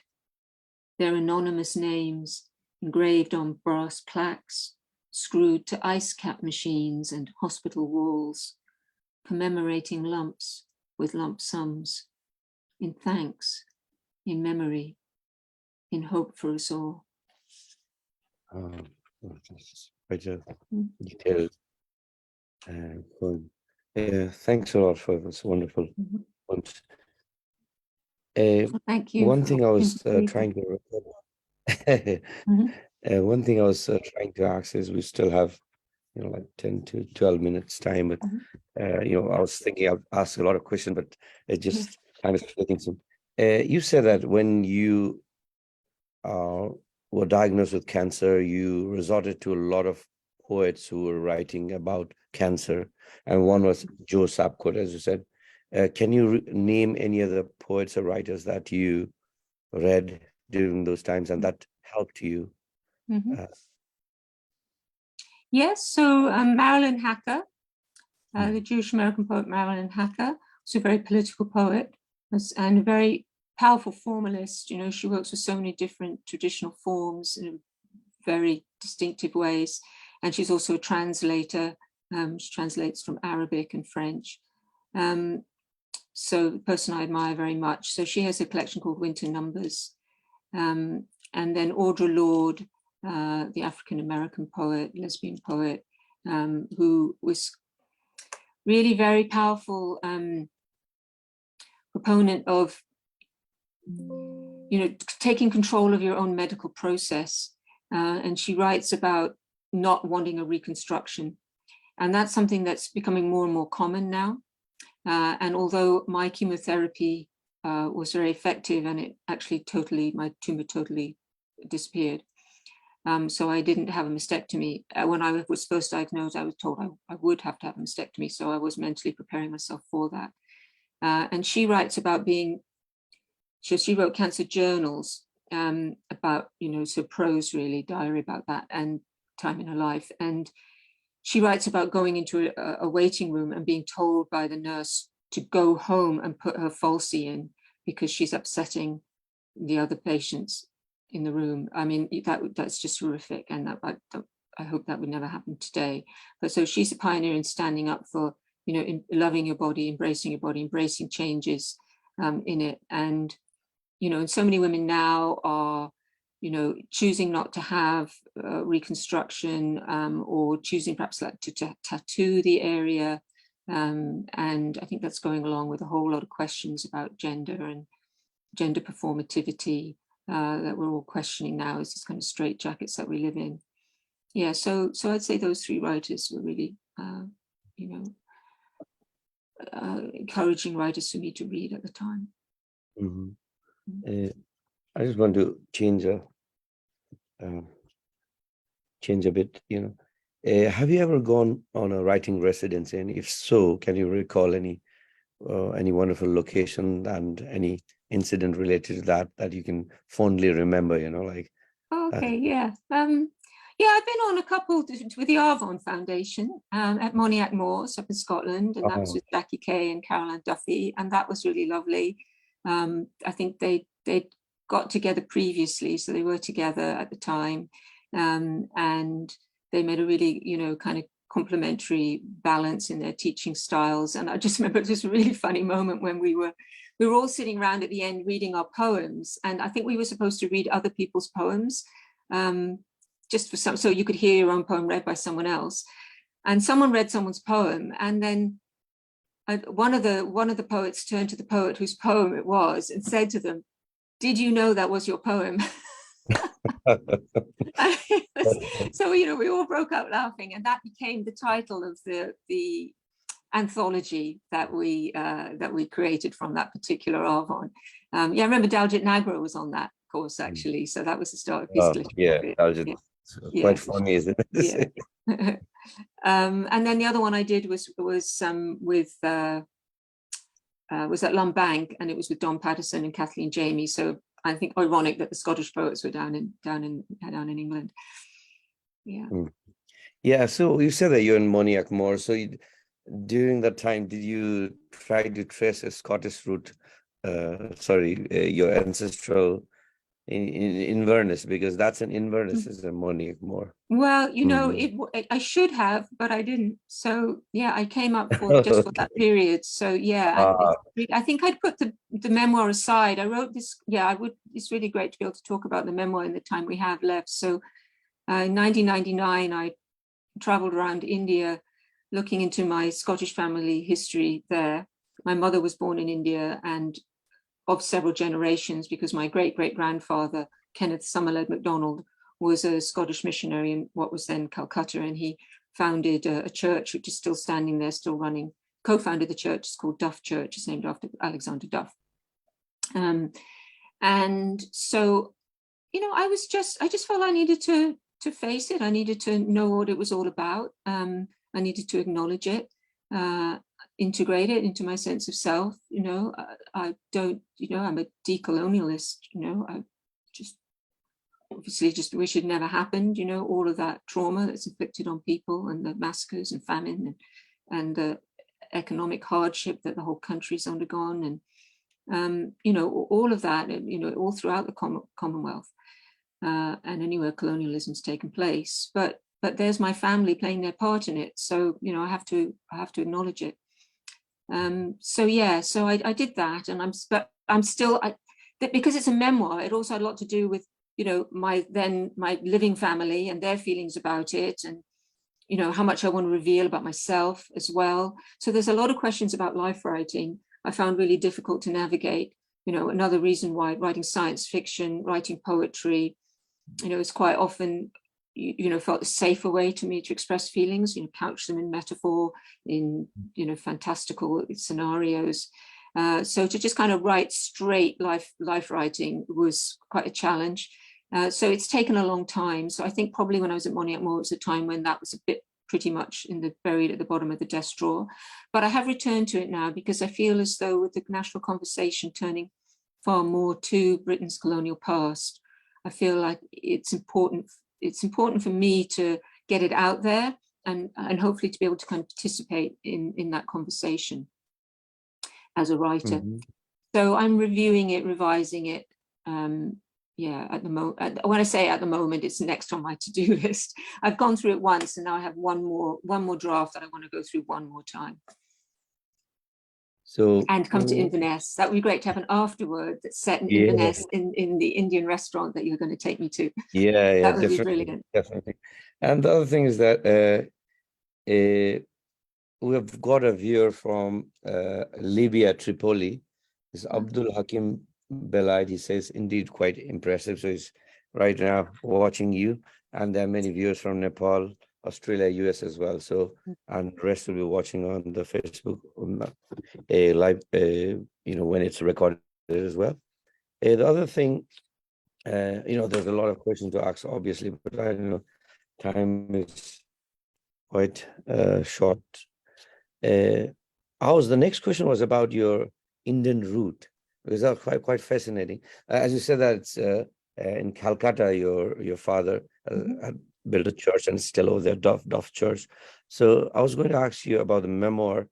Their anonymous names engraved on brass plaques, screwed to ice cap machines and hospital walls, commemorating lumps with lump sums, in thanks, in memory, in hope for us all. That's quite a detailed poem. Thanks a lot for this wonderful poems. Thank you. One thing I was trying to one thing I was trying to ask is, we still have like 10 to 12 minutes time, but I was thinking I'd ask a lot of questions, but it just time is fleeting soon. You said that when you were diagnosed with cancer, you resorted to a lot of poets who were writing about cancer, and one was Joe Sapkot, as you said. Can you name any other poets or writers that you read during those times and that helped you? Yes, so Marilyn Hacker, the Jewish American poet Marilyn Hacker, was a very political poet and a very powerful formalist. She works with so many different traditional forms in very distinctive ways. And she's also a translator. She translates from Arabic and French. So the person I admire very much. So she has a collection called Winter Numbers. And then Audre Lorde, the African-American poet, lesbian poet, who was really very powerful proponent of, taking control of your own medical process. And she writes about not wanting a reconstruction. And that's something that's becoming more and more common now. And although my chemotherapy was very effective, and it actually my tumor totally disappeared. So I didn't have a mastectomy. When I was first diagnosed, I was told I would have to have a mastectomy. So I was mentally preparing myself for that. And she writes about she wrote cancer journals about, so prose really, diary about that and time in her life. And she writes about going into a waiting room and being told by the nurse to go home and put her falsie in because she's upsetting the other patients in the room. I mean, that's just horrific, and I hope that would never happen today. But so she's a pioneer in standing up for, in loving your body, embracing changes in it. And, and so many women now are, choosing not to have reconstruction or choosing perhaps like to tattoo the area. And I think that's going along with a whole lot of questions about gender and gender performativity that we're all questioning now, is this kind of straitjackets that we live in. Yeah, so I'd say those three writers were really, encouraging writers for me to read at the time. I just want to change a bit. Have you ever gone on a writing residency, and if so, can you recall any wonderful location and any incident related to that you can fondly remember? Okay, yeah. I've been on a couple with the Arvon Foundation at Moniac Moors up in Scotland, and that was with Jackie Kay and Caroline Duffy, and that was really lovely. I think they got together previously, so they were together at the time, and they made a really, kind of complementary balance in their teaching styles. And I just remember just a really funny moment when we were all sitting around at the end reading our poems, and I think we were supposed to read other people's poems, just for so you could hear your own poem read by someone else. And someone read someone's poem, and then one of the poets turned to the poet whose poem it was and said to them, "Did you know that was your poem?" So we all broke out laughing, and that became the title of the anthology that we created from that particular Arvon. I remember Daljit Nagra was on that course actually, so that was the start of his literature. Daljit, quite funny, isn't it? Yeah. And then the other one I did was at Lumbank, and it was with Don Patterson and Kathleen Jamie. So I think ironic that the Scottish poets were down in England. Yeah. Yeah. So you said that you're in Moniac Moor. So during that time, did you try to trace a Scottish root? Your ancestral in Inverness, because that's an Inverness is a Moniac Moor. Well, I should have, but I didn't. So yeah, I came up for just for that period. So yeah, I think I'd put the memoir aside. I wrote this. Yeah, I would. It's really great to be able to talk about the memoir in the time we have left. So in 1999, I traveled around India, looking into my Scottish family history there. My mother was born in India and of several generations, because my great-great-grandfather, Kenneth Somerled MacDonald, was a Scottish missionary in what was then Calcutta, and he founded a church which is still standing there, still running, co-founded the church. It's called Duff Church. It's named after Alexander Duff. And so, I just felt I needed to face it. I needed to know what it was all about. I needed to acknowledge it, integrate it into my sense of self. I don't, I'm a decolonialist. I obviously just wish it never happened. All of that trauma that's inflicted on people, and the massacres and famine and the economic hardship that the whole country's undergone, and all of that, all throughout the Commonwealth, and anywhere colonialism's taken place. But there's my family playing their part in it. So I have to acknowledge it. So I did that, and I'm still because it's a memoir. It also had a lot to do with my living family and their feelings about it, and how much I want to reveal about myself as well. So there's a lot of questions about life writing I found really difficult to navigate. Another reason why writing science fiction, writing poetry, is quite often felt a safer way to me to express feelings, couch them in metaphor, in fantastical scenarios. So to just kind of write straight life writing was quite a challenge. So it's taken a long time. So I think probably when I was at Moniac Moor, it was a time when that was a bit pretty much buried at the bottom of the desk drawer. But I have returned to it now, because I feel as though with the national conversation turning far more to Britain's colonial past, I feel like it's important for me to get it out there, and hopefully to be able to kind of participate in that conversation as a writer. Mm-hmm. So I'm reviewing it, revising it. At the moment, when I say at the moment, it's next on my to-do list. I've gone through it once, and now I have one more draft that I want to go through one more time. So and come to Inverness. That would be great to have an afterword that's set in Inverness, in the Indian restaurant that you're going to take me to. Yeah, that would be brilliant. Definitely. And the other thing is that we've got a viewer from Libya, Tripoli. It's Abdul Hakim Belaid. He says, indeed, quite impressive. So he's right now watching you. And there are many viewers from Nepal, Australia, US as well. So, and the rest will be watching on the Facebook live, when it's recorded as well. The other thing, there's a lot of questions to ask, obviously, but I don't know, time is quite short. The next question was about your Indian route, because that was quite fascinating. As you said, that it's in Calcutta, your father had built a church, and it's still over there, Duff Church. So I was going to ask you about the memoir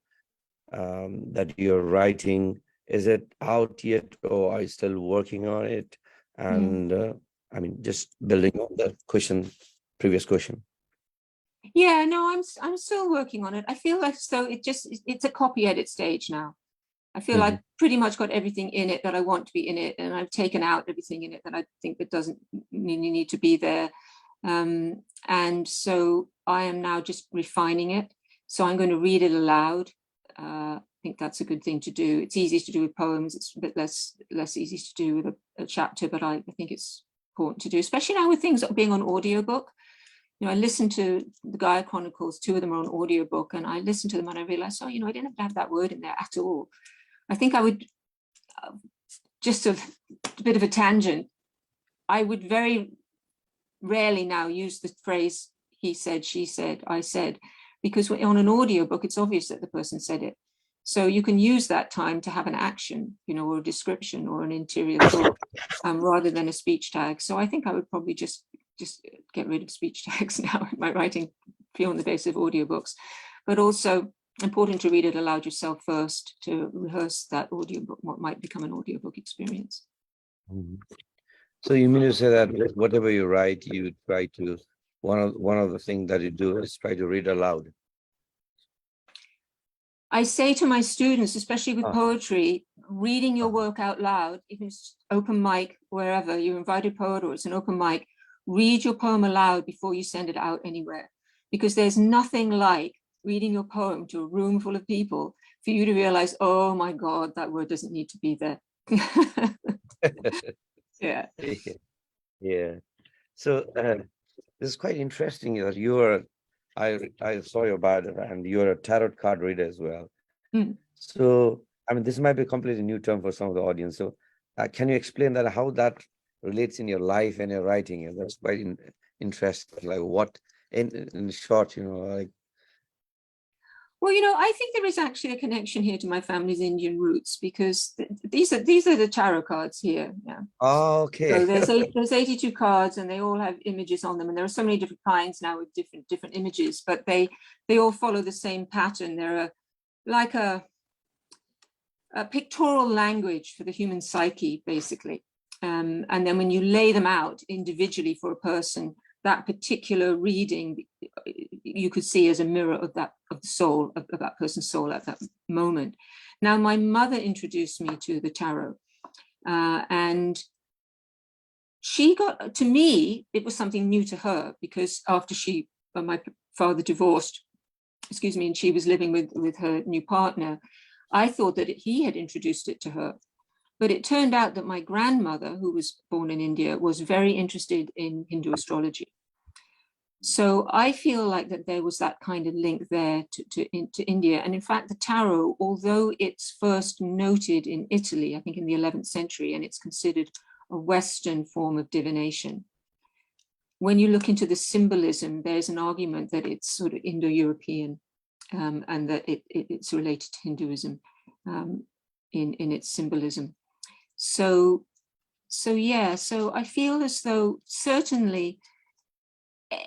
that you're writing. Is it out yet, or are you still working on it? And just building on that previous question. Yeah, no, I'm still working on it. I feel like so it's a copy edit stage now. I feel Mhm. I've pretty much got everything in it that I want to be in it, and I've taken out everything in it that I think that doesn't need to be there. And so I am now just refining it. So I'm going to read it aloud. I think that's a good thing to do. It's easy to do with poems. It's a bit less easy to do with a chapter, but I think it's important to do, especially now with things being on audiobook. I listened to the Gaia Chronicles, 2 of them are on audiobook, and I listened to them and I realized, I didn't have to have that word in there at all. I think I would, just a bit of a tangent, I would very rarely now use the phrase he said, she said, I said, because on an audiobook, it's obvious that the person said it. So you can use that time to have an action, or a description or an interior thought, rather than a speech tag. So I think I would probably just get rid of speech tags now in my writing, pure on the basis of audiobooks. But also important to read it aloud yourself first, to rehearse that audiobook, what might become an audiobook experience. Mhm. So you mean to say that whatever you write, you try to, one of the things that you do is try to read aloud? I say to my students, especially with Ah, poetry, reading your ah. work out loud, even open mic, wherever, you're invited poet or it's an open mic, read your poem aloud before you send it out anywhere. Because there's nothing like reading your poem to a room full of people for you to realize, oh my God, that word doesn't need to be there. Yeah. Yeah. So this is quite interesting that you are, I saw your bio and you're a tarot card reader as well. Mm. So, I mean, this might be a completely new term for some of the audience. So can you explain that, how that relates in your life and your writing? And that's quite interesting. Like what, in short, like. Well, I think there is actually a connection here to my family's Indian roots, because these are the tarot cards here. Yeah. Oh, okay. So there's 82 cards, and they all have images on them, and there are so many different kinds now with different images, but they all follow the same pattern. They're like a pictorial language for the human psyche, basically. And then when you lay them out individually for a person, that particular reading you could see as a mirror of the soul, of that person's soul at that moment. Now, my mother introduced me to the tarot, and she got, to me, it was something new to her, because after my father divorced, and she was living with her new partner, I thought that he had introduced it to her. But it turned out that my grandmother, who was born in India, was very interested in Hindu astrology. So I feel like that there was that kind of link there to India. And in fact, the tarot, although it's first noted in Italy, I think in the 11th century, and it's considered a Western form of divination, when you look into the symbolism, there's an argument that it's sort of Indo-European, and that it's related to Hinduism in its symbolism. So yeah, so I feel as though certainly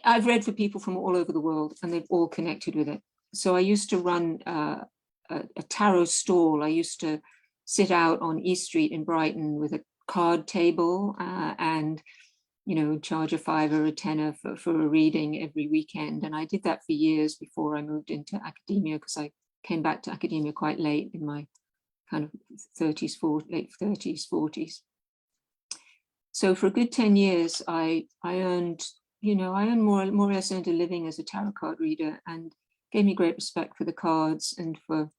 I've read for people from all over the world, and they've all connected with it. So I used to run a tarot stall. I used to sit out on East Street in Brighton with a card table, and charge a $5 or a $10 for a reading every weekend. And I did that for years before I moved into academia, because I came back to academia quite late in my kind of late 30s, 40s. So for a good 10 years, I earned more or less earned a living as a tarot card reader, and gave me great respect for the cards and for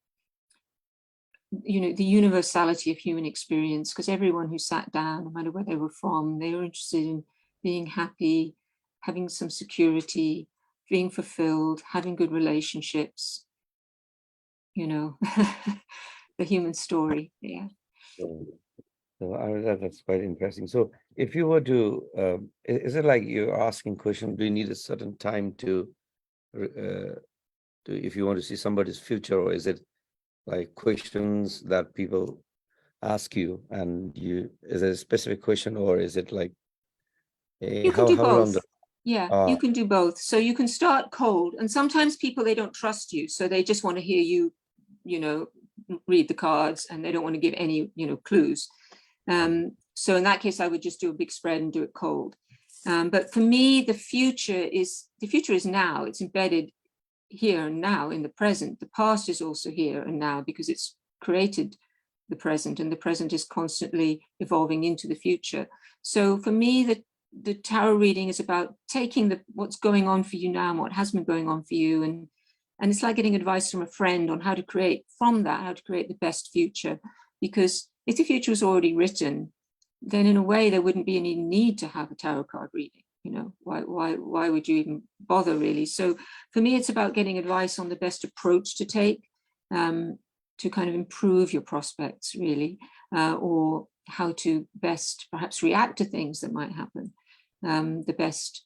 the universality of human experience, because everyone who sat down, no matter where they were from, they were interested in being happy, having some security, being fulfilled, having good relationships, the human story. Yeah. So that's quite interesting. So if you were to, is it like you're asking questions, do you need a certain time to if you want to see somebody's future, or is it like questions that people ask you, and is it a specific question, or is it like You can do how long both. Yeah, you can do both. So you can start cold, and sometimes people, they don't trust you, so they just want to hear you, read the cards, and they don't want to give any, clues. So in that case, I would just do a big spread and do it cold. But for me, the future is now. It's embedded here and now in the present. The past is also here and now because it's created the present, and the present is constantly evolving into the future. So for me, the tarot reading is about taking what's going on for you now and what has been going on for you, and it's like getting advice from a friend on how to create the best future. Because if the future was already written, then in a way there wouldn't be any need to have a tarot card reading. Why would you even bother, really? So for me, it's about getting advice on the best approach to take to kind of improve your prospects, really, or how to best perhaps react to things that might happen, the best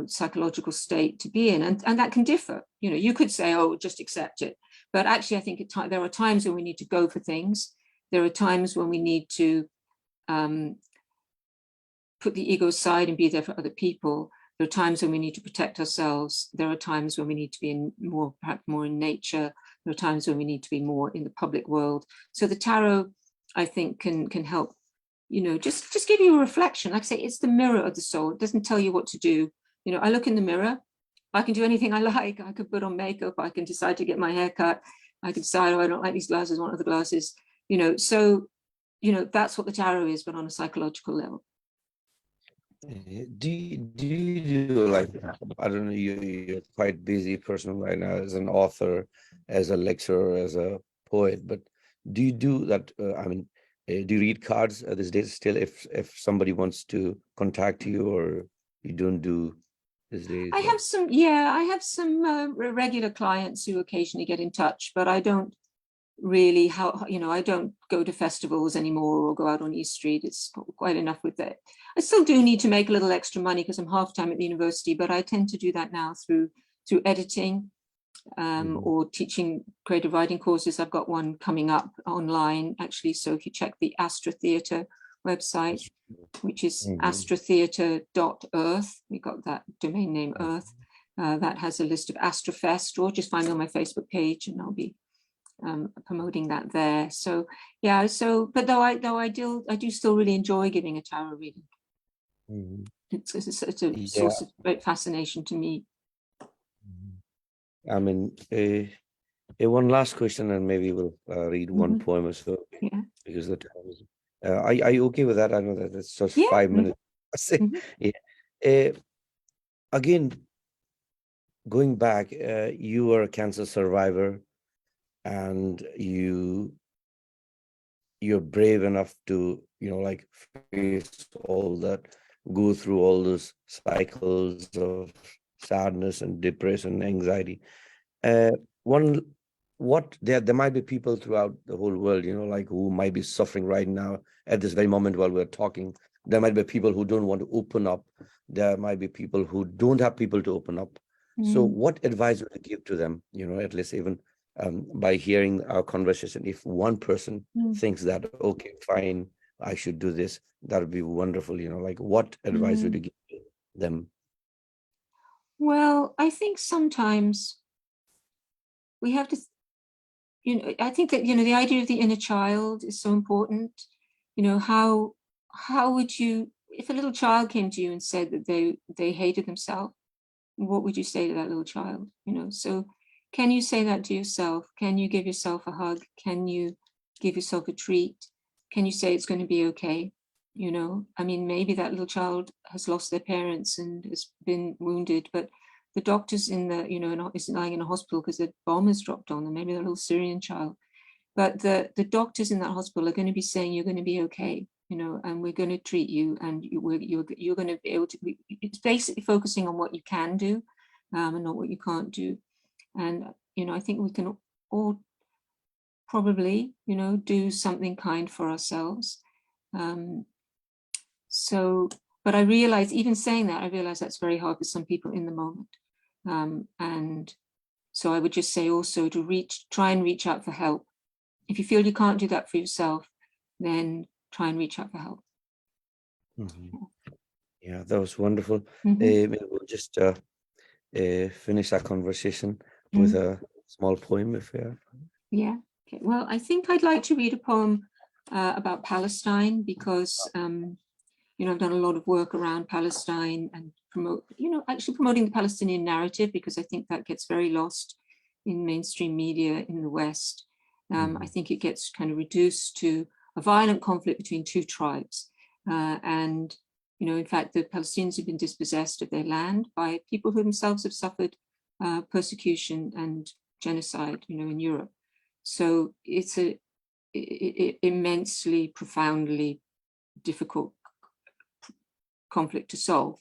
psychological state to be in, and that can differ. You could say, oh, just accept it, but actually I think there are times when we need to go for things. There are times when we need to put the ego aside and be there for other people. There are times when we need to protect ourselves. There are times when we need to be perhaps more in nature. There are times when we need to be more in the public world. So the tarot, I think, can help, just give you a reflection. Like I say, it's the mirror of the soul. It doesn't tell you what to do. I look in the mirror. I can do anything I like. I could put on makeup. I can decide to get my hair cut. I can decide, oh, I don't like these glasses, I want other glasses. So, that's what the tarot is, but on a psychological level. Do you do, like, I don't know, you're quite busy person right now as an author, as a lecturer, as a poet, but do you do that? Do you read cards these days still if somebody wants to contact you, or you don't do these days? I have some regular clients who occasionally get in touch, but I don't really I don't go to festivals anymore or go out on East Street. It's quite enough with that. I still do need to make a little extra money because I'm half-time at the university, but I tend to do that now through editing or teaching creative writing courses. I've got one coming up online, actually. So if you check the ASTRA Theatre website, which is astratheatre.earth, we got that domain name Earth, that has a list of ASTRA Fest, or just find me on my Facebook page and I'll be promoting that there. So yeah, but though I do still really enjoy giving a tarot reading. It's a source of great fascination to me. I mean, one last question, and maybe we'll read one poem or so, because the time is. Are you okay with that? I know that it's just 5 minutes. Again, going back, you were a cancer survivor, and you're brave enough to face all that, go through all those cycles of sadness and depression and anxiety. There might be people throughout the whole world, who might be suffering right now at this very moment while we're talking. There might be people who don't want to open up. There might be people who don't have people to open up. So what advice would you give to them, at least even by hearing our conversation? If one person thinks that, okay, fine, I should do this, that would be wonderful. What advice would you give them? Well, I think sometimes we have to, I think that, the idea of the inner child is so important. How would you, if a little child came to you and said that they hated themselves, what would you say to that little child? So can you say that to yourself? Can you give yourself a hug? Can you give yourself a treat? Can you say it's going to be okay? Maybe that little child has lost their parents and has been wounded, but the doctors is lying in a hospital because the bomb has dropped on them, maybe a little Syrian child. But the doctors in that hospital are going to be saying, you're going to be okay, and we're going to treat you, and you're going to be able to. It's basically focusing on what you can do and not what you can't do. And, I think we can all probably, do something kind for ourselves. But I realize, even saying that, I realize that's very hard for some people in the moment. And so I would just say also to try and reach out for help. If you feel you can't do that for yourself, then try and reach out for help. Yeah, that was wonderful. We'll just finish our conversation with a small poem, if we have. Yeah. Okay. Well, I think I'd like to read a poem about Palestine, because I've done a lot of work around Palestine and actually promoting the Palestinian narrative, because I think that gets very lost in mainstream media in the West. I think it gets kind of reduced to a violent conflict between two tribes. And, in fact, the Palestinians have been dispossessed of their land by people who themselves have suffered persecution and genocide, in Europe. So it's a immensely, profoundly difficult conflict to solve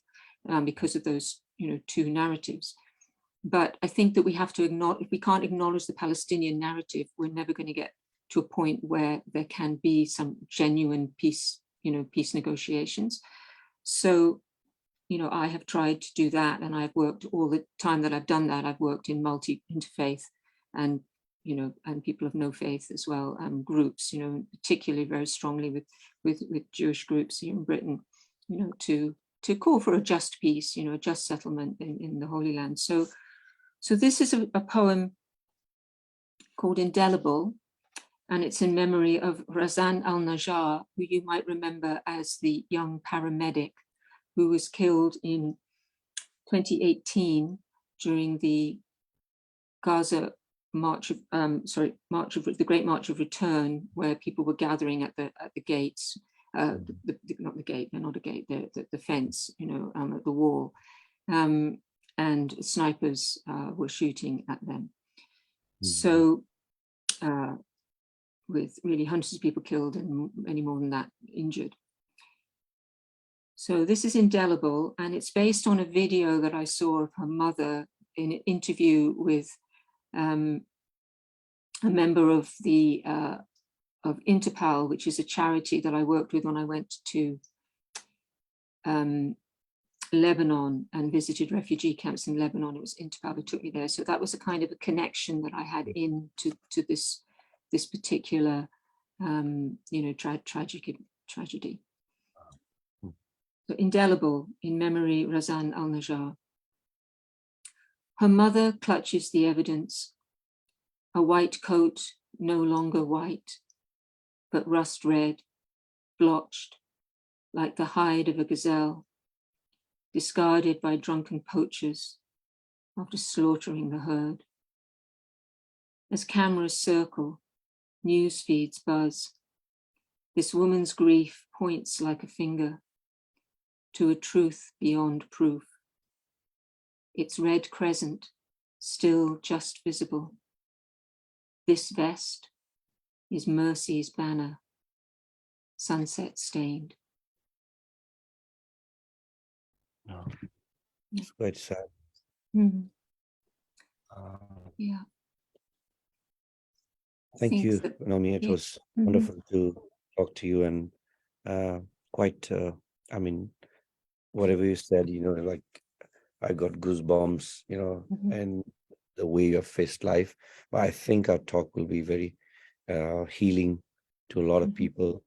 because of those, two narratives. But I think that we have to acknowledge, if we can't acknowledge the Palestinian narrative, we're never going to get to a point where there can be some genuine peace, peace negotiations. So, I have tried to do that, and I've worked all the time that I've done that. I've worked in interfaith and, and people of no faith as well, groups, particularly very strongly with Jewish groups here in Britain, to call for a just peace, a just settlement in the Holy Land. So this is a poem called Indelible, and it's in memory of Razan al-Najjar, who you might remember as the young paramedic who was killed in 2018 during the Gaza the Great March of Return, where people were gathering at the gates, not the gate, they're not a gate, the fence, at the wall. And snipers were shooting at them. So with really hundreds of people killed and many more than that injured. So this is Indelible, and it's based on a video that I saw of her mother in an interview with a member of the of Interpal, which is a charity that I worked with when I went to Lebanon and visited refugee camps in Lebanon. It was Interpal who took me there. So that was a kind of a connection that I had into this particular, tragedy. So Indelible, in memory, Razan al-Najjar. Her mother clutches the evidence, a white coat no longer white, but rust red, blotched, like the hide of a gazelle, discarded by drunken poachers after slaughtering the herd. As cameras circle, news feeds buzz. This woman's grief points like a finger to a truth beyond proof. Its red crescent still just visible. This vest is mercy's banner, sunset stained. No, it's quite sad. Mm-hmm. Yeah. Thank you, Naomi. It was wonderful to talk to you, and quite, whatever you said, like I got goosebumps, and the way you have faced life. But I think our talk will be very healing to a lot of people.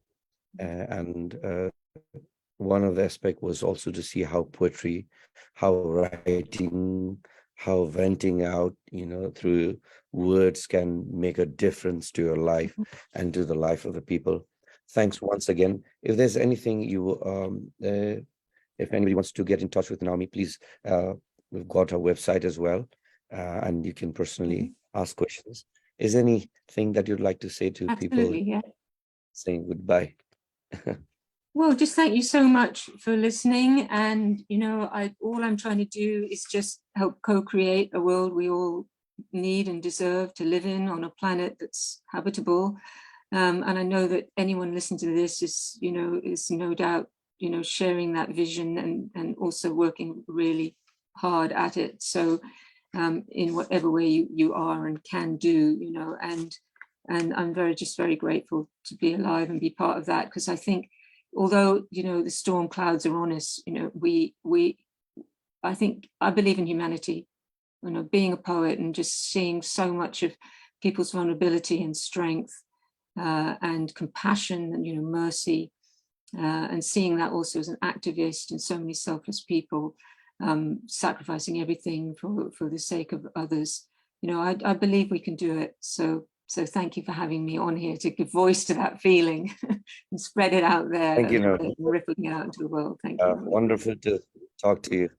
And one of the aspects was also to see how poetry, how writing, how venting out, through words can make a difference to your life and to the life of the people. Thanks once again. If there's anything if anybody wants to get in touch with Naomi, please, we've got our website as well, and you can personally ask questions. Is there anything that you'd like to say to people? Yeah. Saying goodbye. Well, just thank you so much for listening. And, all I'm trying to do is just help co-create a world we all need and deserve to live in, on a planet that's habitable. And I know that anyone listening to this is no doubt, sharing that vision and also working really hard at it. So in whatever way you are and can do, and I'm very grateful to be alive and be part of that, because I think, although the storm clouds are on us, I believe in humanity. Being a poet and just seeing so much of people's vulnerability and strength and compassion and mercy, and seeing that also as an activist and so many selfless people sacrificing everything for the sake of others. I believe we can do it. So So thank you for having me on here to give voice to that feeling and spread it out there Thank a you, little bit Naomi. and rippling it out into the world. Thank you. Wonderful to talk to you,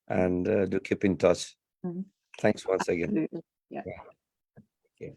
and do keep in touch. Mhm. Thanks once again. Absolutely. Yeah. Okay.